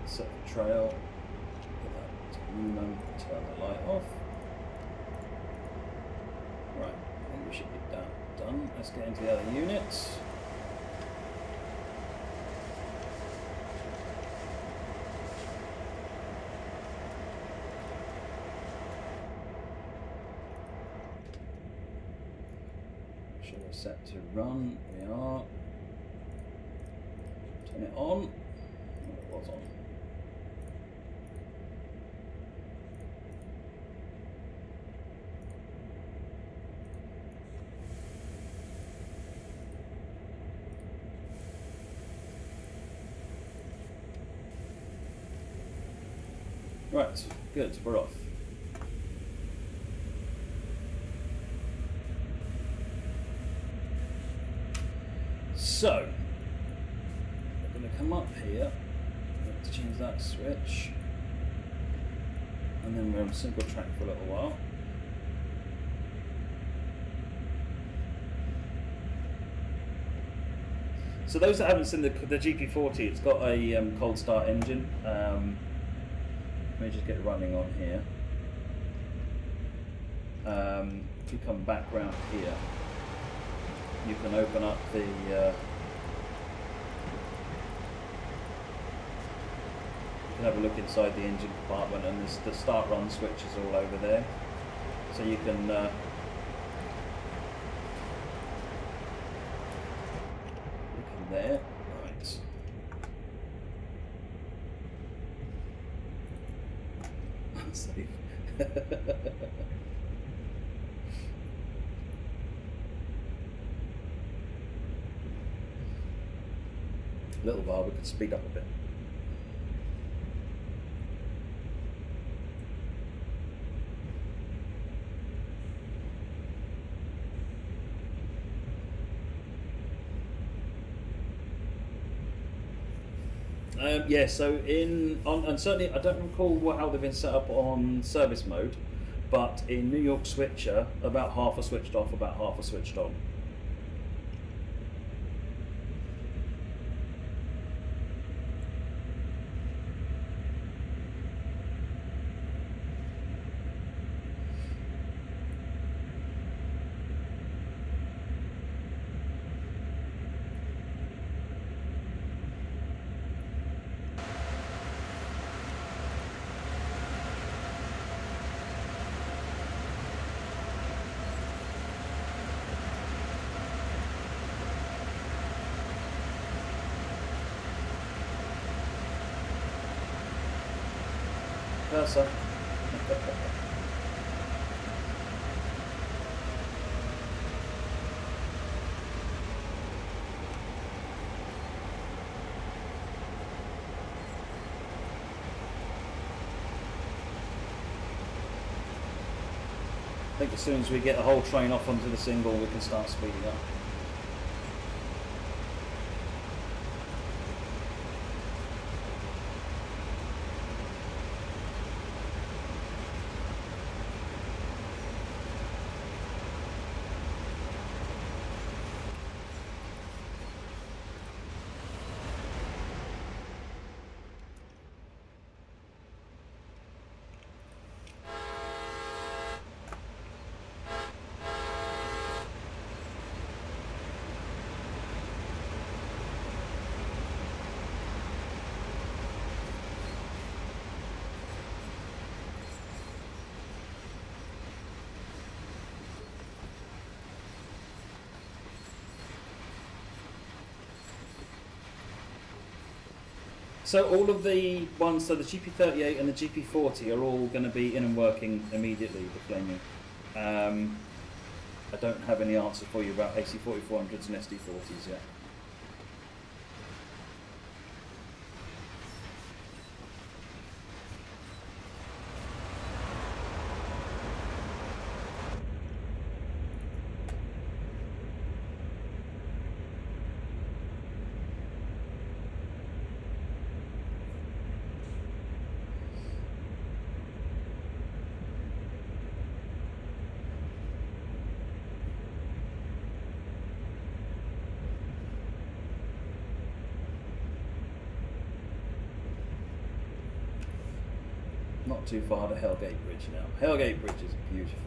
Set the trail, get that minimum, turn the light off. Right, I think we should be done. Let's get into the other units. Should we set to run? We are. Turn it on. Oh, it was on. Right, good, we're off. So, we're going to come up here, let's change that switch, and then we're on single track for a little while. So those that haven't seen the GP40, it's got a cold start engine. Let me just get it running on here. If you come back round here, you can open up the you can have a look inside the engine compartment, and the start run switch is all over there, so you can look in there. Right. Unsafe. Little valve, we could speed up a bit. Yeah, so and certainly I don't recall how they've been set up on service mode, but in New York switcher, about half are switched off, about half are switched on. Cursor. I think as soon as we get the whole train off onto the single, we can start speeding up. So all of the ones, so the GP38 and the GP40 are all going to be in and working immediately, the flaming. I don't have any answer for you about AC4400s and SD40s yet. Not too far to Hellgate Bridge now. Hellgate Bridge is beautiful.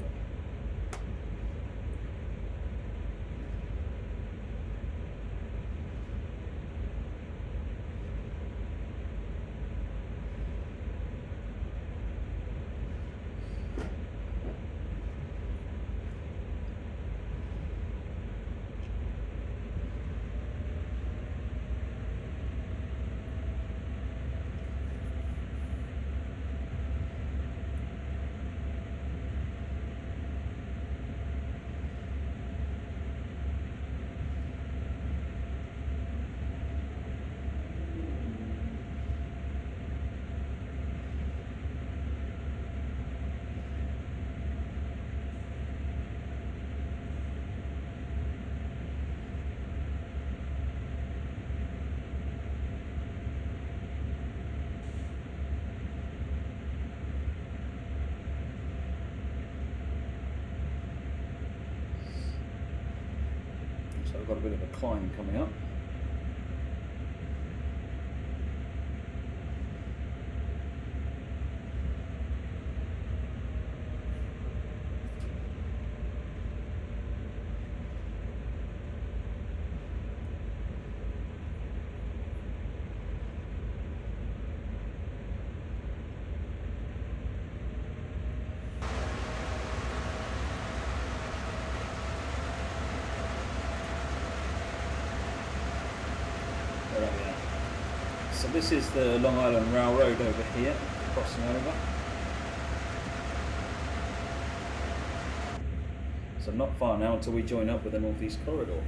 So we've got a bit of a climb coming up. Where are we at? So this is the Long Island Railroad over here, crossing over. So not far now until we join up with the Northeast Corridor.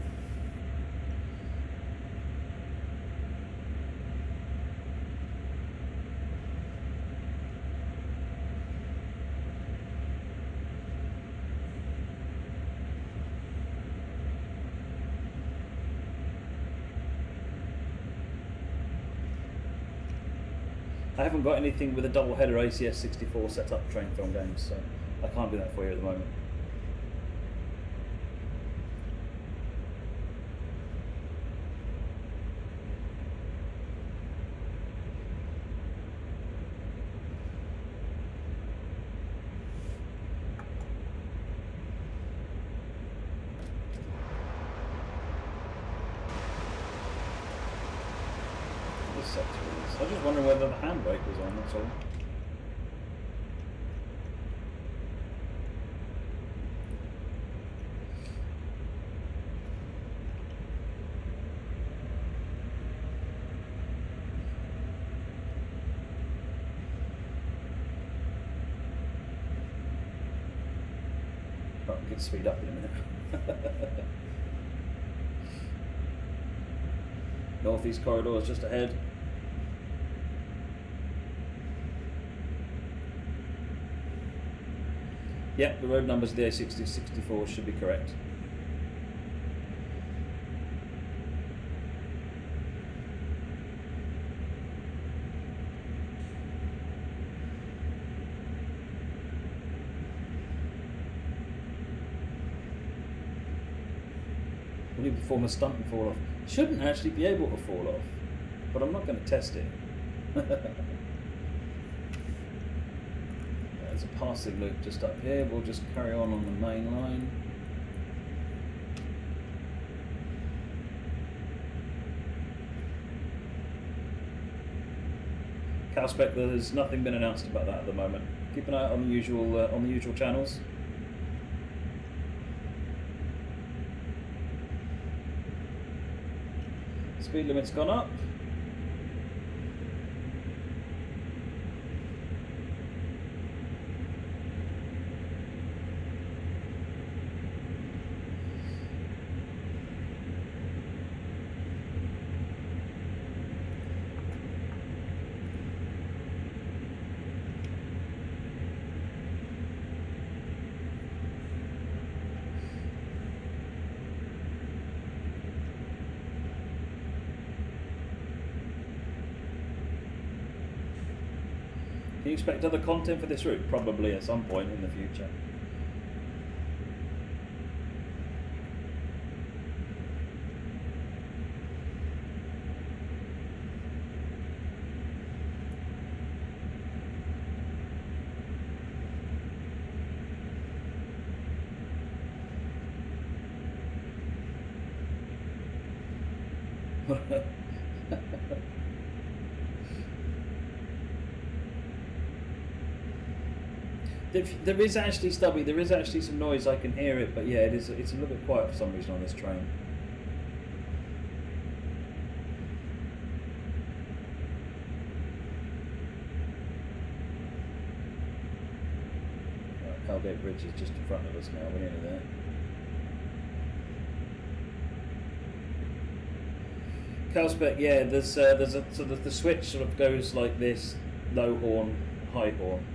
I haven't got anything with a double header ACS 64 set up train film games, so I can't do that for you at the moment. This sector is. I was just wondering whether the handbrake was on, that's all. Oh, we can speed up in a minute. Northeast Corridor is just ahead. Yep, the road numbers of the A6064 should be correct. Will you perform a stunt and fall off? Shouldn't actually be able to fall off, but I'm not going to test it. There's a passing loop just up here. We'll just carry on the main line. Calspec, there's nothing been announced about that at the moment. Keep an eye out on the usual channels. Speed limit's gone up. Can you expect other content for this route? Probably at some point in the future. There is actually, Stubby, there is actually some noise, I can hear it, but yeah, it's a little bit quiet for some reason on this train. Right, Hellgate Bridge is just in front of us now, we're nearly there. Calspec, yeah, there's a sort of the switch sort of goes like this: low horn, high horn.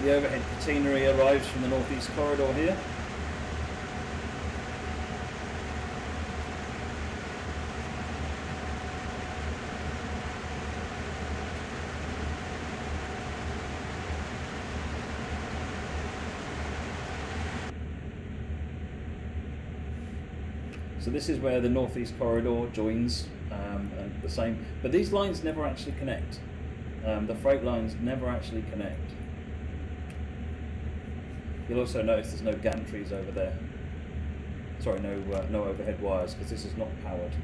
The overhead catenary arrives from the Northeast Corridor here. So this is where the northeast corridor joins, and the same. But these lines never actually connect. The freight lines never actually connect. You'll also notice there's no gantries over there. Sorry, no overhead wires, because this is not powered.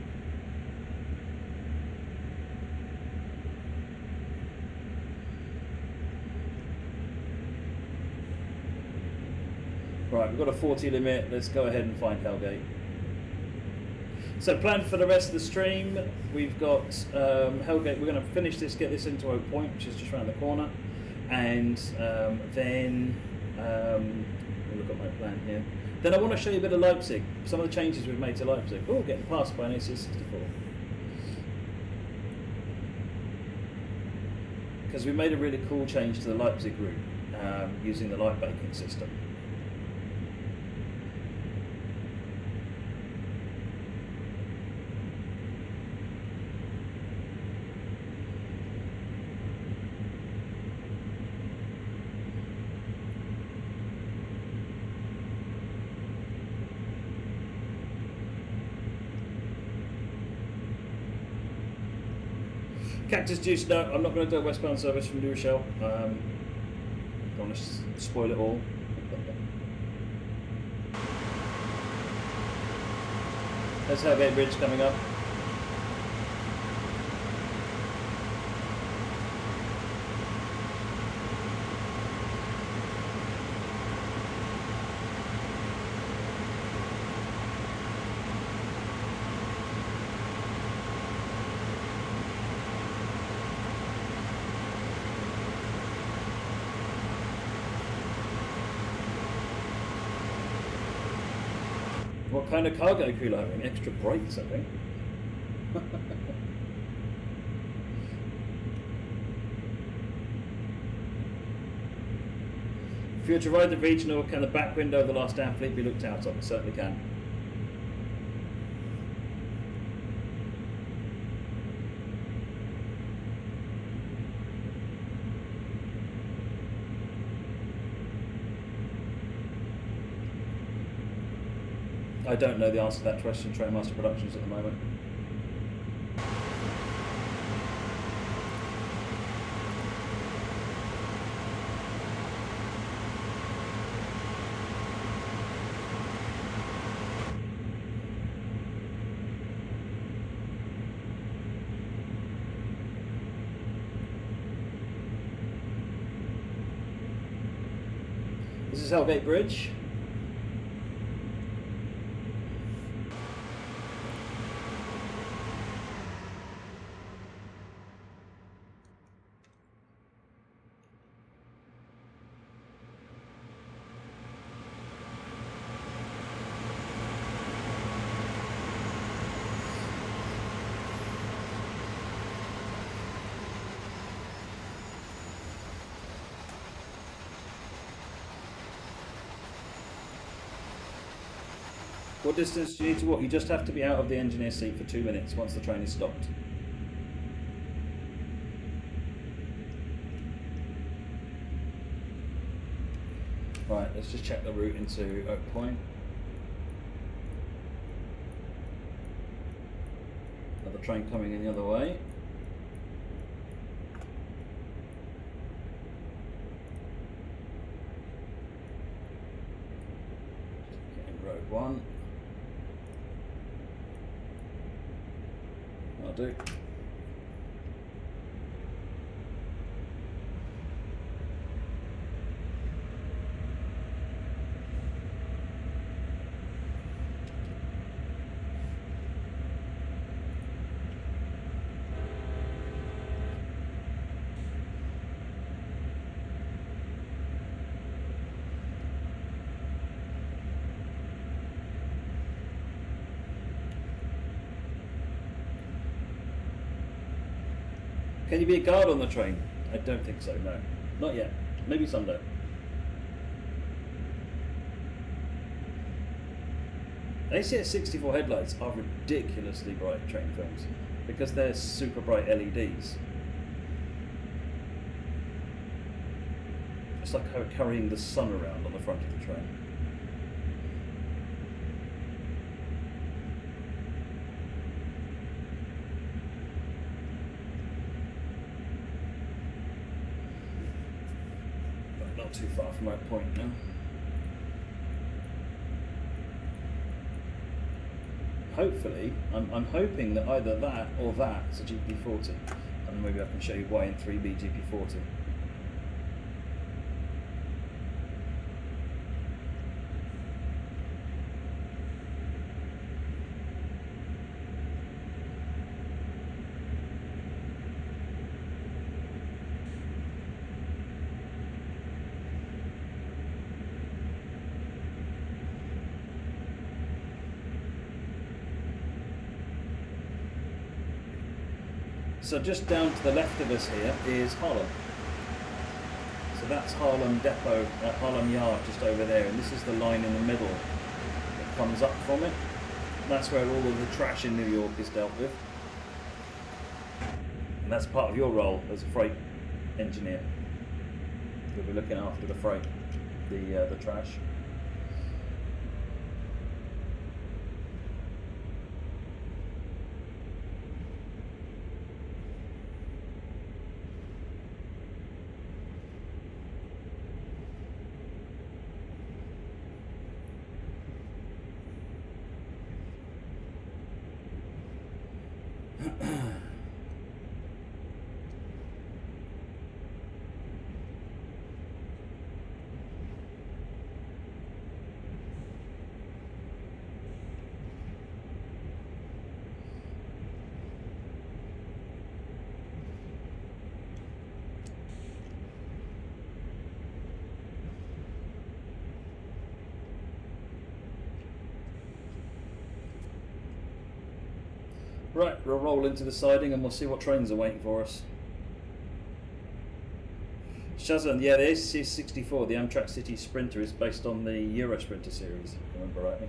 Right, we've got a 40 limit. Let's go ahead and find Hellgate. So plan for the rest of the stream. We've got Hellgate. We're going to finish this, get this into Oak Point, which is just around the corner, and then look at my plan here. Then I want to show you a bit of Leipzig. Some of the changes we've made to Leipzig. Oh, getting passed by an AC64. Because we made a really cool change to the Leipzig route using the light baking system. Cactus Juice, no, I'm not going to do a westbound service from New Rochelle. Don't want to spoil it all. There's Hellgate Bridge coming up. What kind of cargo are you having? Extra brakes, I think. If you were to ride the regional, can the back window of the last damn fleet be looked out of? It certainly can. I don't know the answer to that question, Trainmaster Productions, at the moment. This is Hellgate Bridge. What distance do you need to walk? You just have to be out of the engineer seat for 2 minutes once the train is stopped. Right, let's just check the route into Oak Point. Another train coming in the other way. Getting road 1. I'll do. Can you be a guard on the train? I don't think so, no. Not yet. Maybe someday. ACS64 headlights are ridiculously bright train films because they're super bright LEDs. It's like carrying the sun around on the front of the train. not too far from that point now. Hopefully, I'm hoping that either that or that's a GP40, and maybe I can show you why in 3B GP40. So just down to the left of us here is Harlem. So that's Harlem Depot, Harlem Yard just over there, and this is the line in the middle that comes up from it. That's where all of the trash in New York is dealt with. And that's part of your role as a freight engineer. You'll be looking after the freight, the trash. Right, we'll roll into the siding and we'll see what trains are waiting for us. Shazam, yeah, the AC64, the Amtrak City Sprinter, is based on the Euro Sprinter series, if I remember rightly.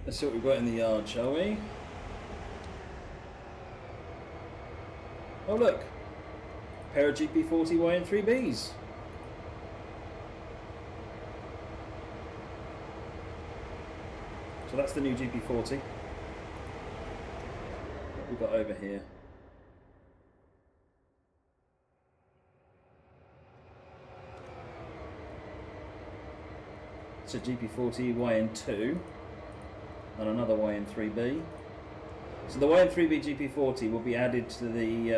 Let's see what we've got in the yard, shall we? Oh look! A pair of GP40 YN3Bs. So that's the new GP40. What we've got over here. It's a GP40 YN2. And another YN3B. So the YN3B GP40 will be added to the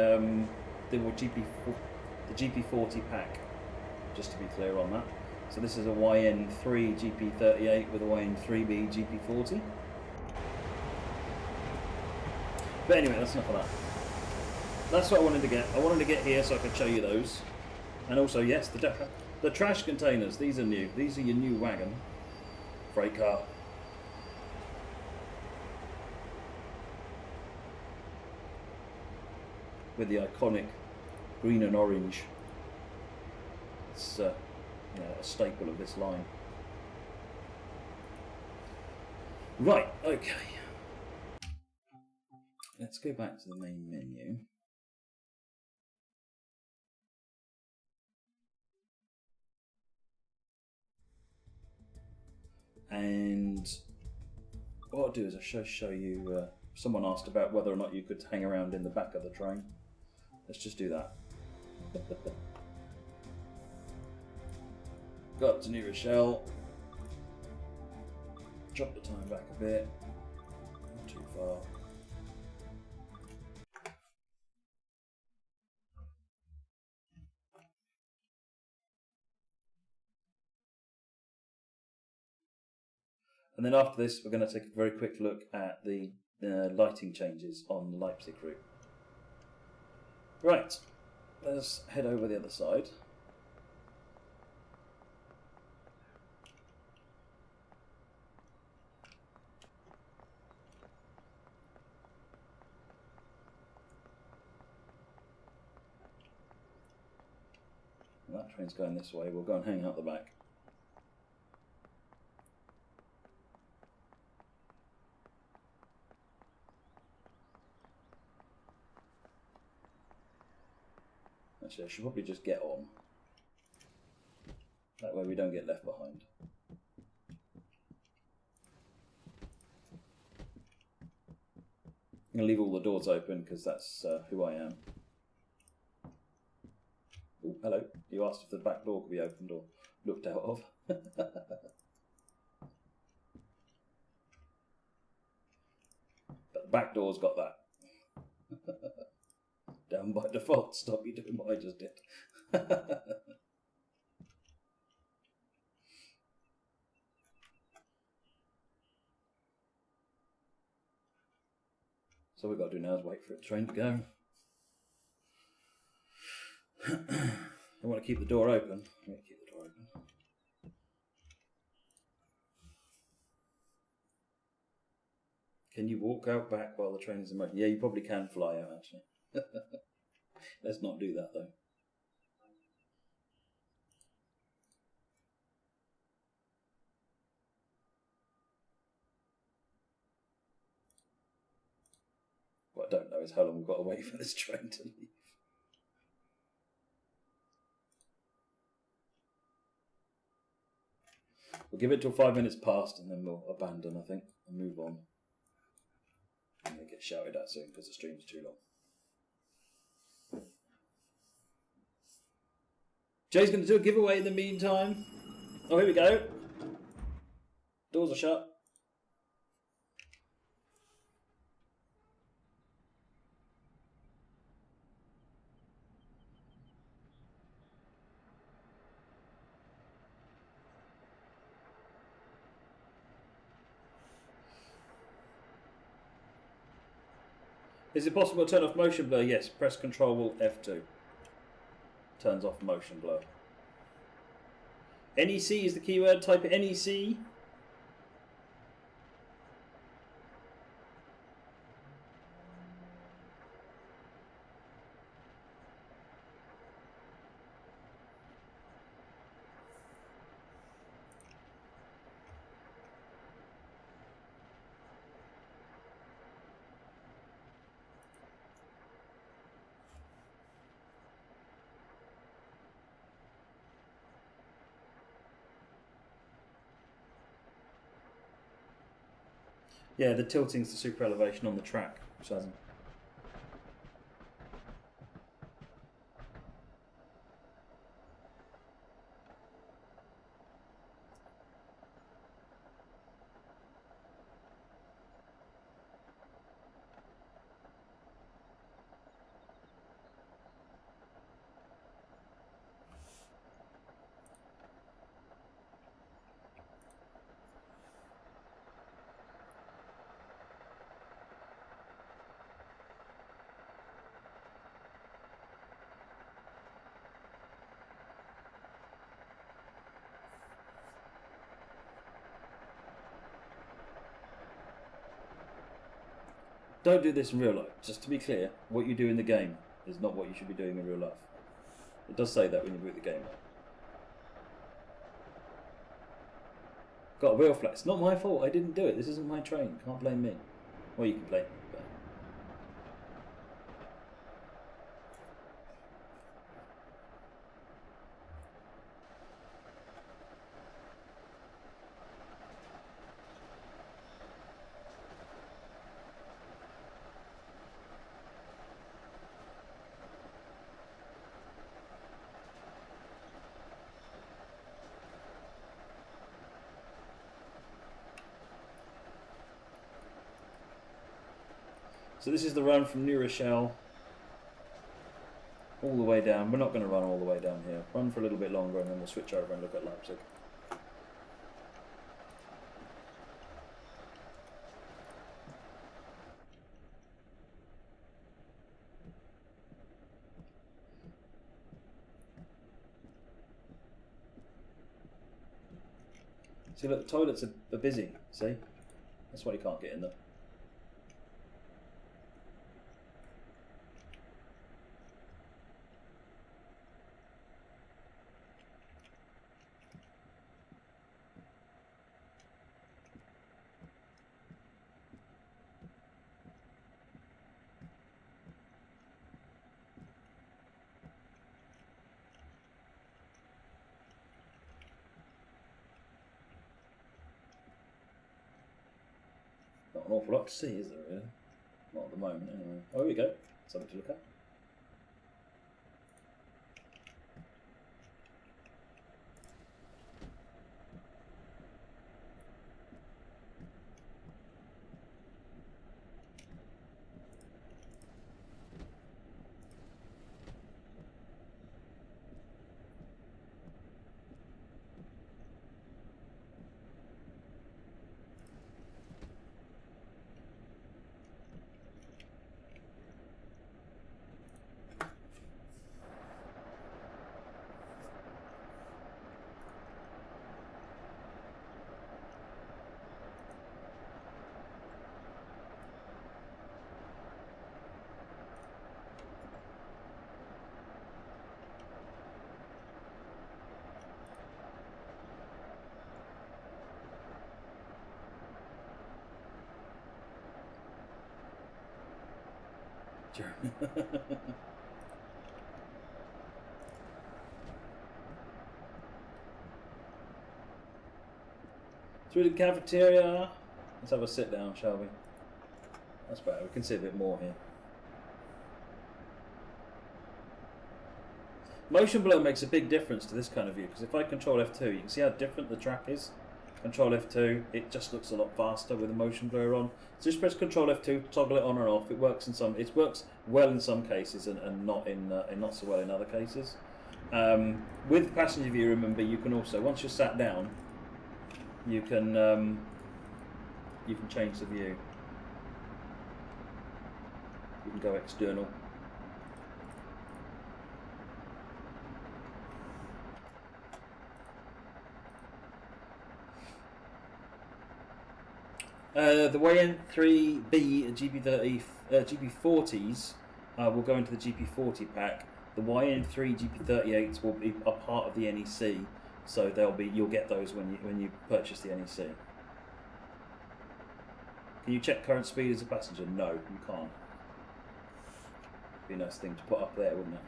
GP40 pack, just to be clear on that. So this is a YN3 GP38 with a YN3B GP40. But anyway, that's enough of that. That's what I wanted to get. I wanted to get here so I could show you those. And also, yes, the trash containers. These are new. These are your new wagon freight car. With the iconic green and orange. It's a staple of this line. Right, okay. Let's go back to the main menu. And what I'll do is I'll show you, someone asked about whether or not you could hang around in the back of the train. Let's just do that. Got up to New Rochelle. Drop the time back a bit. Not too far. And then after this, we're going to take a very quick look at the lighting changes on the Leipzig route. Right, let's head over the other side. That train's going this way. We'll go and hang out the back. Actually, I should probably just get on. That way we don't get left behind. I'm going to leave all the doors open because that's who I am. Oh, hello. You asked if the back door could be opened or looked out of. But the back door's got that. Down by default. Stop you doing what I just did. So what we've got to do now is wait for the train to go. I want to keep the door open. I'm going to keep the door open. Can you walk out back while the train is in motion? Yeah, you probably can fly out, actually. Let's not do that, though. What I don't know is how long we've got to wait for this train to leave. We'll give it till 5 minutes past and then we'll abandon, I think, and move on. I'm going to get shouted at soon because the stream's too long. Jay's going to do a giveaway in the meantime. Oh, here we go. Doors are shut. Is it possible to turn off motion blur? Yes, press Control F2. Turns off motion blur. NEC is the keyword. Type NEC. Yeah, the tilting's the super elevation on the track, which hasn't. Don't do this in real life. Just to be clear, what you do in the game is not what you should be doing in real life. It does say that when you boot the game up. Got a wheel flat. It's not my fault. I didn't do it. This isn't my train. Can't blame me. Well, you can blame me. But... So this is the run from New Rochelle all the way down. We're not going to run all the way down here. Run for a little bit longer and then we'll switch over and look at Leipzig. See, look, the toilets are busy, see? That's why you can't get in there. Not an awful lot to see, is there, really? Not at the moment, anyway. Oh, here we go. Something to look at. Through the cafeteria. Let's have a sit down, shall we? That's better. We can see a bit more here. Motion blur makes a big difference to this kind of view, because if I control F2, you can see how different the track is. Control F2, it just looks a lot faster with the motion blur on. So just press Control F2, toggle it on and off. It works in some. It works well in some cases and not in not so well in other cases. With passenger view, remember you can also, once you're sat down, you can change the view. You can go external. The YN3B GP40s will go into the GP40 pack. The YN3 GP38s will be a part of the NEC, so you'll get those when you purchase the NEC. Can you check current speed as a passenger? No, you can't. Be a nice thing to put up there, wouldn't it?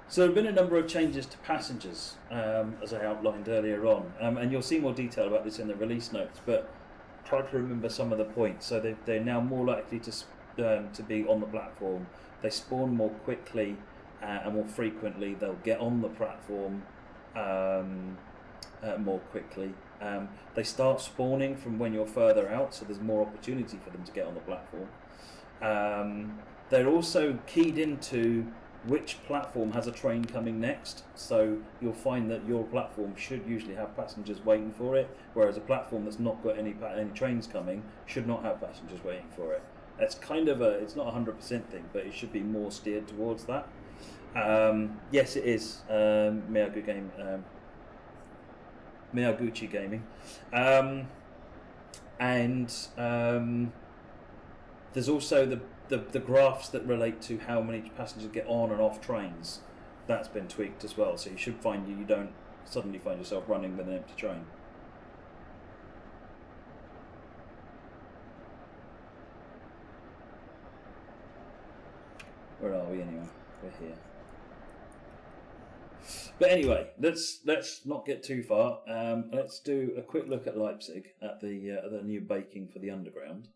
So there have been a number of changes to passengers, as I outlined earlier on, and you'll see more detail about this in the release notes, but try to remember some of the points. So they're now more likely to be on the platform. They spawn more quickly and more frequently. They'll get on the platform more quickly. They start spawning from when you're further out, so there's more opportunity for them to get on the platform. They're also keyed into which platform has a train coming next, so you'll find that your platform should usually have passengers waiting for it, whereas a platform that's not got any trains coming should not have passengers waiting for it. That's kind of it's not a 100% thing, but it should be more steered towards that. Yes, it is Miyaguchi Gaming, and there's also the graphs that relate to how many passengers get on and off trains. That's been tweaked as well, so you should find you don't suddenly find yourself running with an empty train. Where are we anyway? We're here. But anyway, let's not get too far. Let's do a quick look at Leipzig at the new baking for the underground.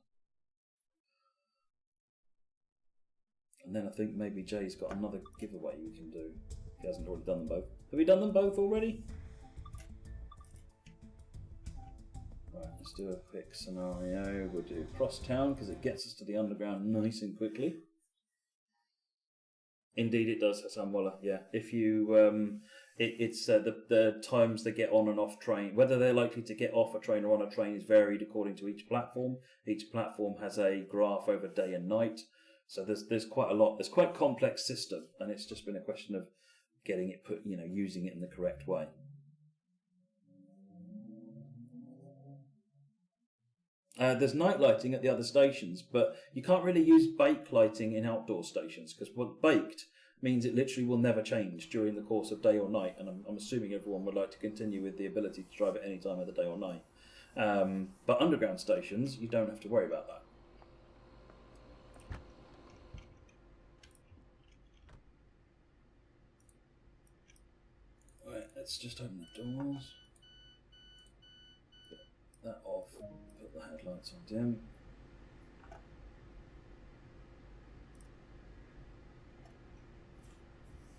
And then I think maybe Jay's got another giveaway we can do. If he hasn't already done them both. Have we done them both already? Right, let's do a quick scenario. We'll do Crosstown because it gets us to the underground nice and quickly. Indeed, it does, Hassan Waller. Yeah, if you, it's the times they get on and off train. Whether they're likely to get off a train or on a train is varied according to each platform. Each platform has a graph over day and night. So there's quite a lot. There's quite a complex system, and it's just been a question of getting it using it in the correct way. There's night lighting at the other stations, but you can't really use bake lighting in outdoor stations because baked means it literally will never change during the course of day or night, and I'm assuming everyone would like to continue with the ability to drive at any time of the day or night. But underground stations, you don't have to worry about that. Right, let's just open the doors. Put that off. Put the headlights on dim.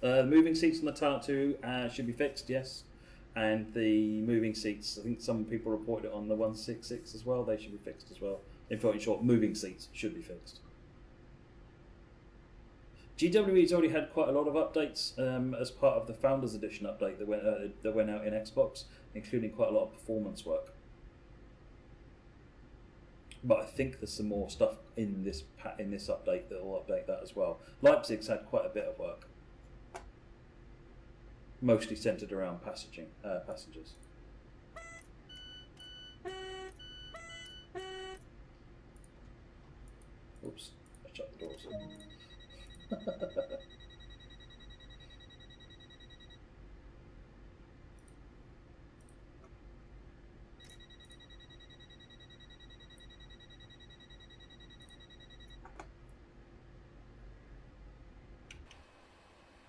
The moving seats on the Talent 2 should be fixed, yes. And the moving seats, I think some people reported it on the 166 as well, they should be fixed as well. In short, moving seats should be fixed. GWE's already had quite a lot of updates as part of the Founders Edition update that went out in Xbox, including quite a lot of performance work. But I think there's some more stuff in this update that will update that as well. Leipzig's had quite a bit of work, mostly centered around passengers. Oops, I shut the doors.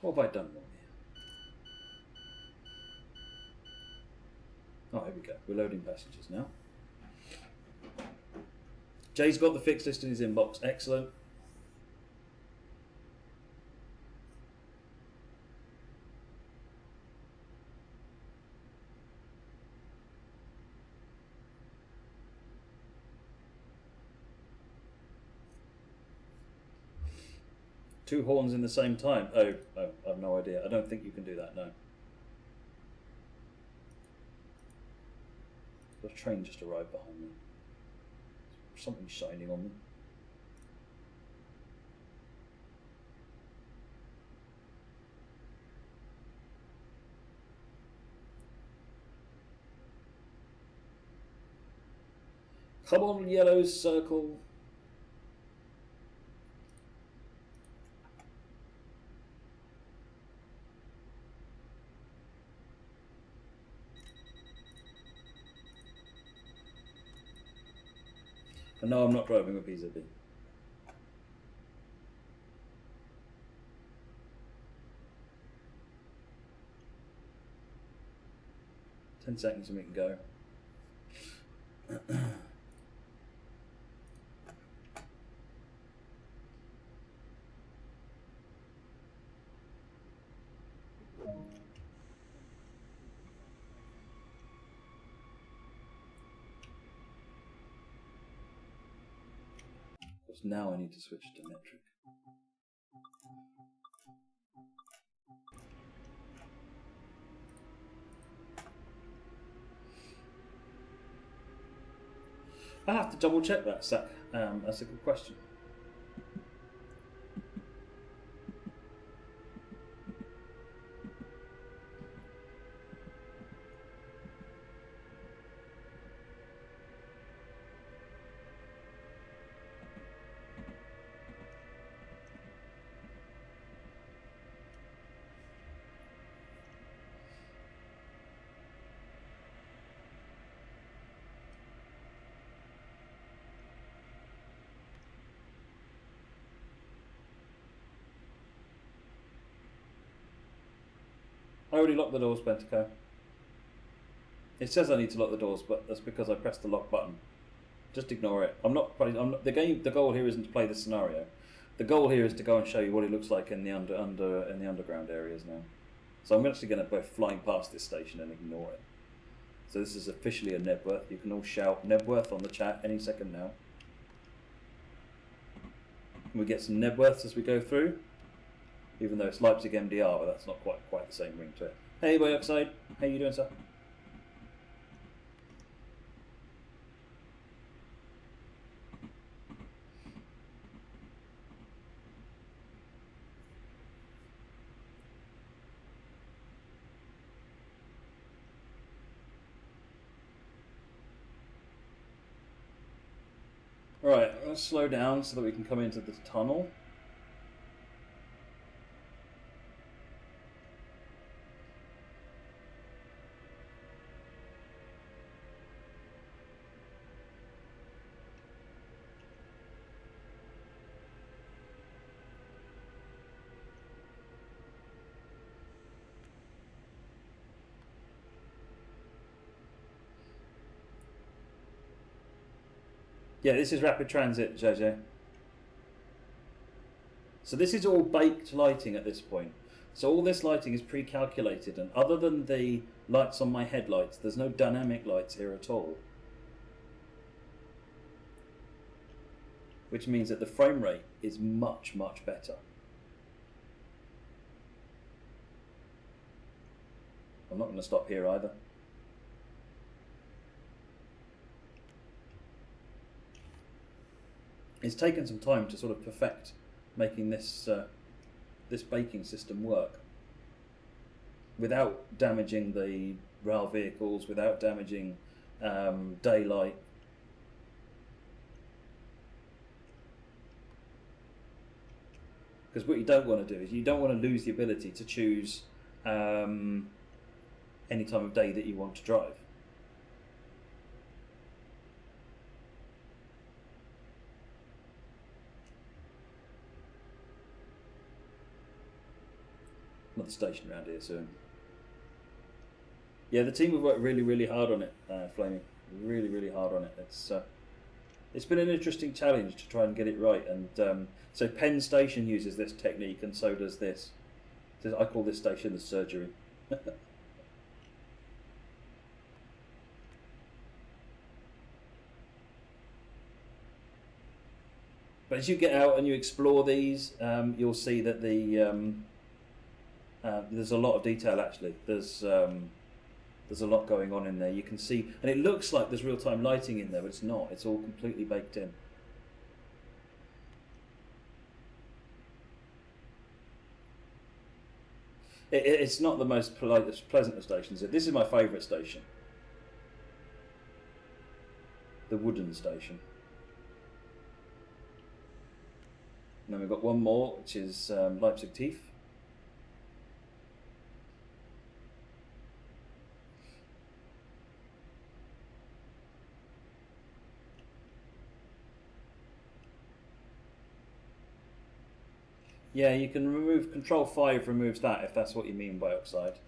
What have I done wrong here? Oh, here we go. We're loading passengers now. Jay's got the fixed list in his inbox. Excellent. Two horns in the same time. Oh, I have no idea. I don't think you can do that, no. The train just arrived behind me. Something's shining on me. Come on, yellow circle. And no, I'm not driving a PZB. Ten seconds and we can go. Now I need to switch to metric. I have to double check that, Zach. That's a good question. I already locked the doors, Bentico. It says I need to lock the doors, but that's because I pressed the lock button. Just ignore it. I'm not the goal here isn't to play this scenario. The goal here is to go and show you what it looks like in the underground areas now. So I'm actually going to go flying past this station and ignore it. So this is officially a Nebworth. You can all shout Nebworth on the chat any second now. And we get some Nebworths as we go through. Even though it's Leipzig MDR, but that's not quite the same ring to it. Hey, Boyoxide. How you doing, sir? Alright, let's slow down so that we can come into the tunnel. Yeah, this is rapid transit, JJ. So this is all baked lighting at this point. So all this lighting is pre-calculated, and other than the lights on my headlights, there's no dynamic lights here at all. Which means that the frame rate is much, much better. I'm not going to stop here either. It's taken some time to sort of perfect making this this baking system work without damaging the rail vehicles, without damaging daylight. Because what you don't want to do is you don't want to lose the ability to choose any time of day that you want to drive. Another station around here soon. Yeah, the team have worked really, really hard on it, Flaming. Really, really hard on it. It's been an interesting challenge to try and get it right. And so Penn Station uses this technique, and so does this. So I call this station the surgery. But as you get out and you explore these, you'll see that there's a lot of detail actually. There's a lot going on in there. You can see, and it looks like there's real-time lighting in there, but it's not. It's all completely baked in. It's not the most pleasant of stations. This is my favourite station. The wooden station. And then we've got one more, which is Leipzig Tief. Yeah, you can remove Control 5 removes that if that's what you mean by oxide.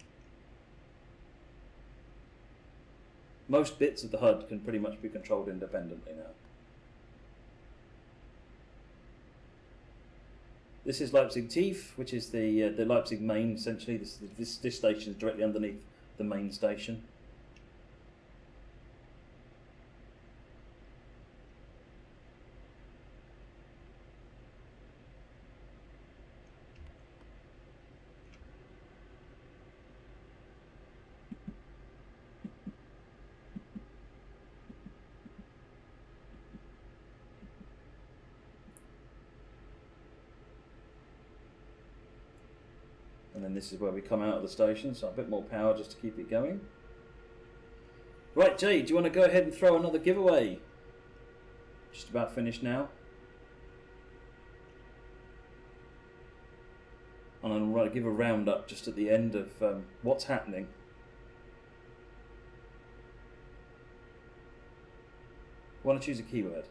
Most bits of the HUD can pretty much be controlled independently now. This is Leipzig Tief, which is the Leipzig main essentially. This station is directly underneath the main station. And then this is where we come out of the station, so a bit more power just to keep it going. Right, Jay, do you want to go ahead and throw another giveaway? Just about finished now. And I'm going to give a roundup just at the end of what's happening. Want to choose a keyword?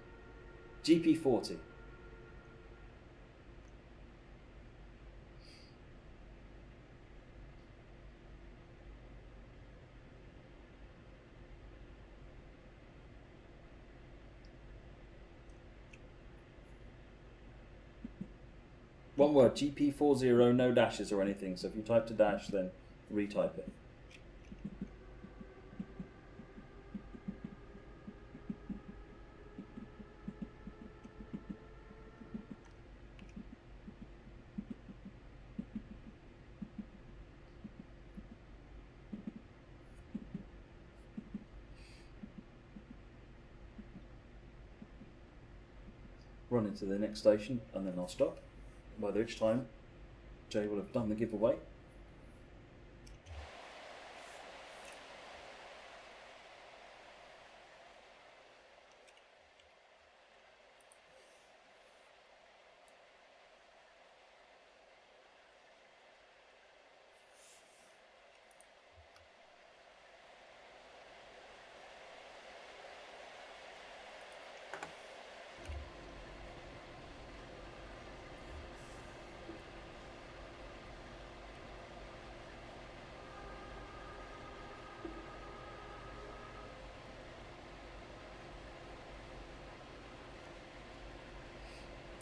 GP40. One word, GP40, no dashes or anything. So if you type to dash, then retype it. Run into the next station, and then I'll stop. By which time, Jay will have done the giveaway.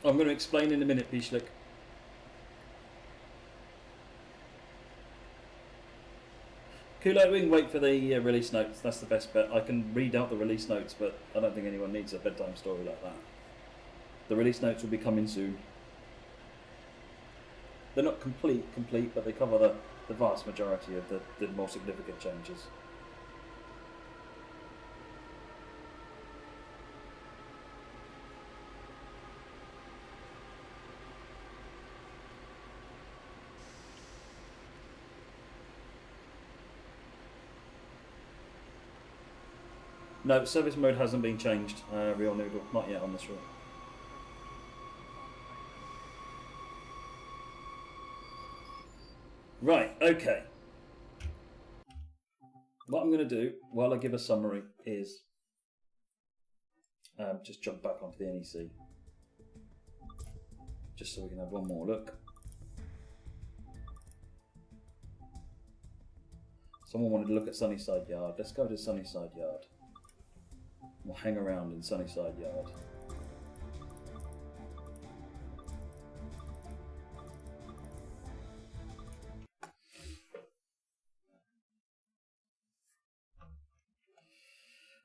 I'm going to explain in a minute, Pishlik. Kulo, we can wait for the release notes. That's the best bet. I can read out the release notes, but I don't think anyone needs a bedtime story like that. The release notes will be coming soon. They're not complete, but they cover the vast majority of the more significant changes. No, service mode hasn't been changed, Real Noodle. Not yet on this route. Right, okay. What I'm going to do, while I give a summary, is just jump back onto the NEC. Just so we can have one more look. Someone wanted to look at Sunnyside Yard. Let's go to Sunnyside Yard. We'll hang around in Sunnyside Yard.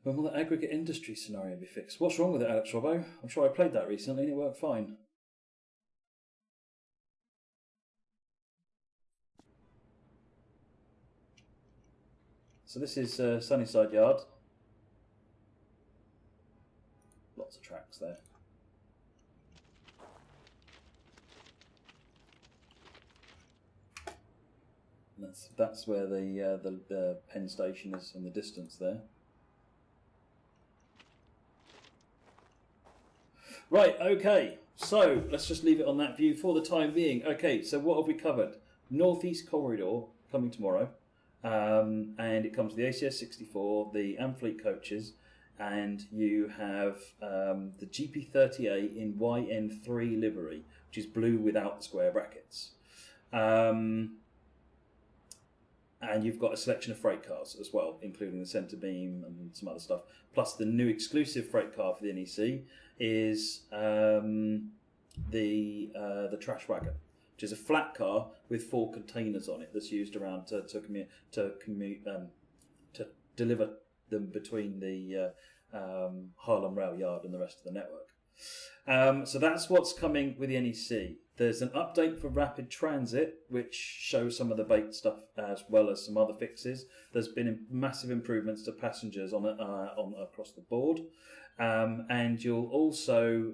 When will the aggregate industry scenario be fixed? What's wrong with it, Alex Robbo? I'm sure I played that recently and it worked fine. So this is Sunnyside Yard. Lots of tracks there. That's where the Penn Station is in the distance there. Right, okay. So let's just leave it on that view for the time being. Okay, so what have we covered? Northeast Corridor coming tomorrow, and it comes to the ACS 64, the Amfleet coaches, and you have the GP30A in YN3 livery, which is blue without the square brackets. And you've got a selection of freight cars as well, including the centre beam and some other stuff. Plus the new exclusive freight car for the NEC is the trash wagon, which is a flat car with 4 containers on it that's used around to deliver them between the Harlem Rail Yard and the rest of the network. So that's what's coming with the NEC. There's an update for Rapid Transit, which shows some of the bait stuff as well as some other fixes. There's been massive improvements to passengers on across the board, and you'll also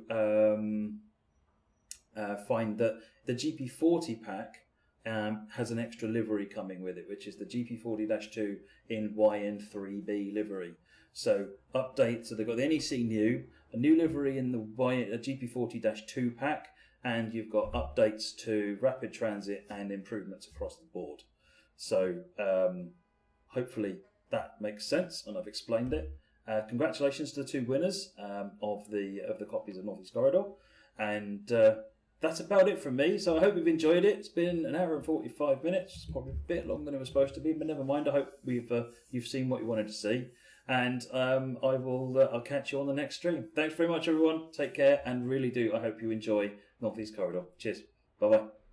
find that the GP40 pack has an extra livery coming with it, which is the GP40-2 in YN3B livery. So updates. So they've got the NEC new, a new livery in the GP40-2 pack. And you've got updates to Rapid Transit and improvements across the board. So hopefully that makes sense, and I've explained it. Congratulations to the 2 winners of the copies of Northeast Corridor, and that's about it from me. So I hope you've enjoyed it. It's been an hour and 45 minutes. It's probably a bit longer than it was supposed to be, but never mind. I hope you've seen what you wanted to see. And I'll catch you on the next stream. Thanks very much, everyone. Take care, and really do. I hope you enjoy Northeast Corridor. Cheers. Bye bye.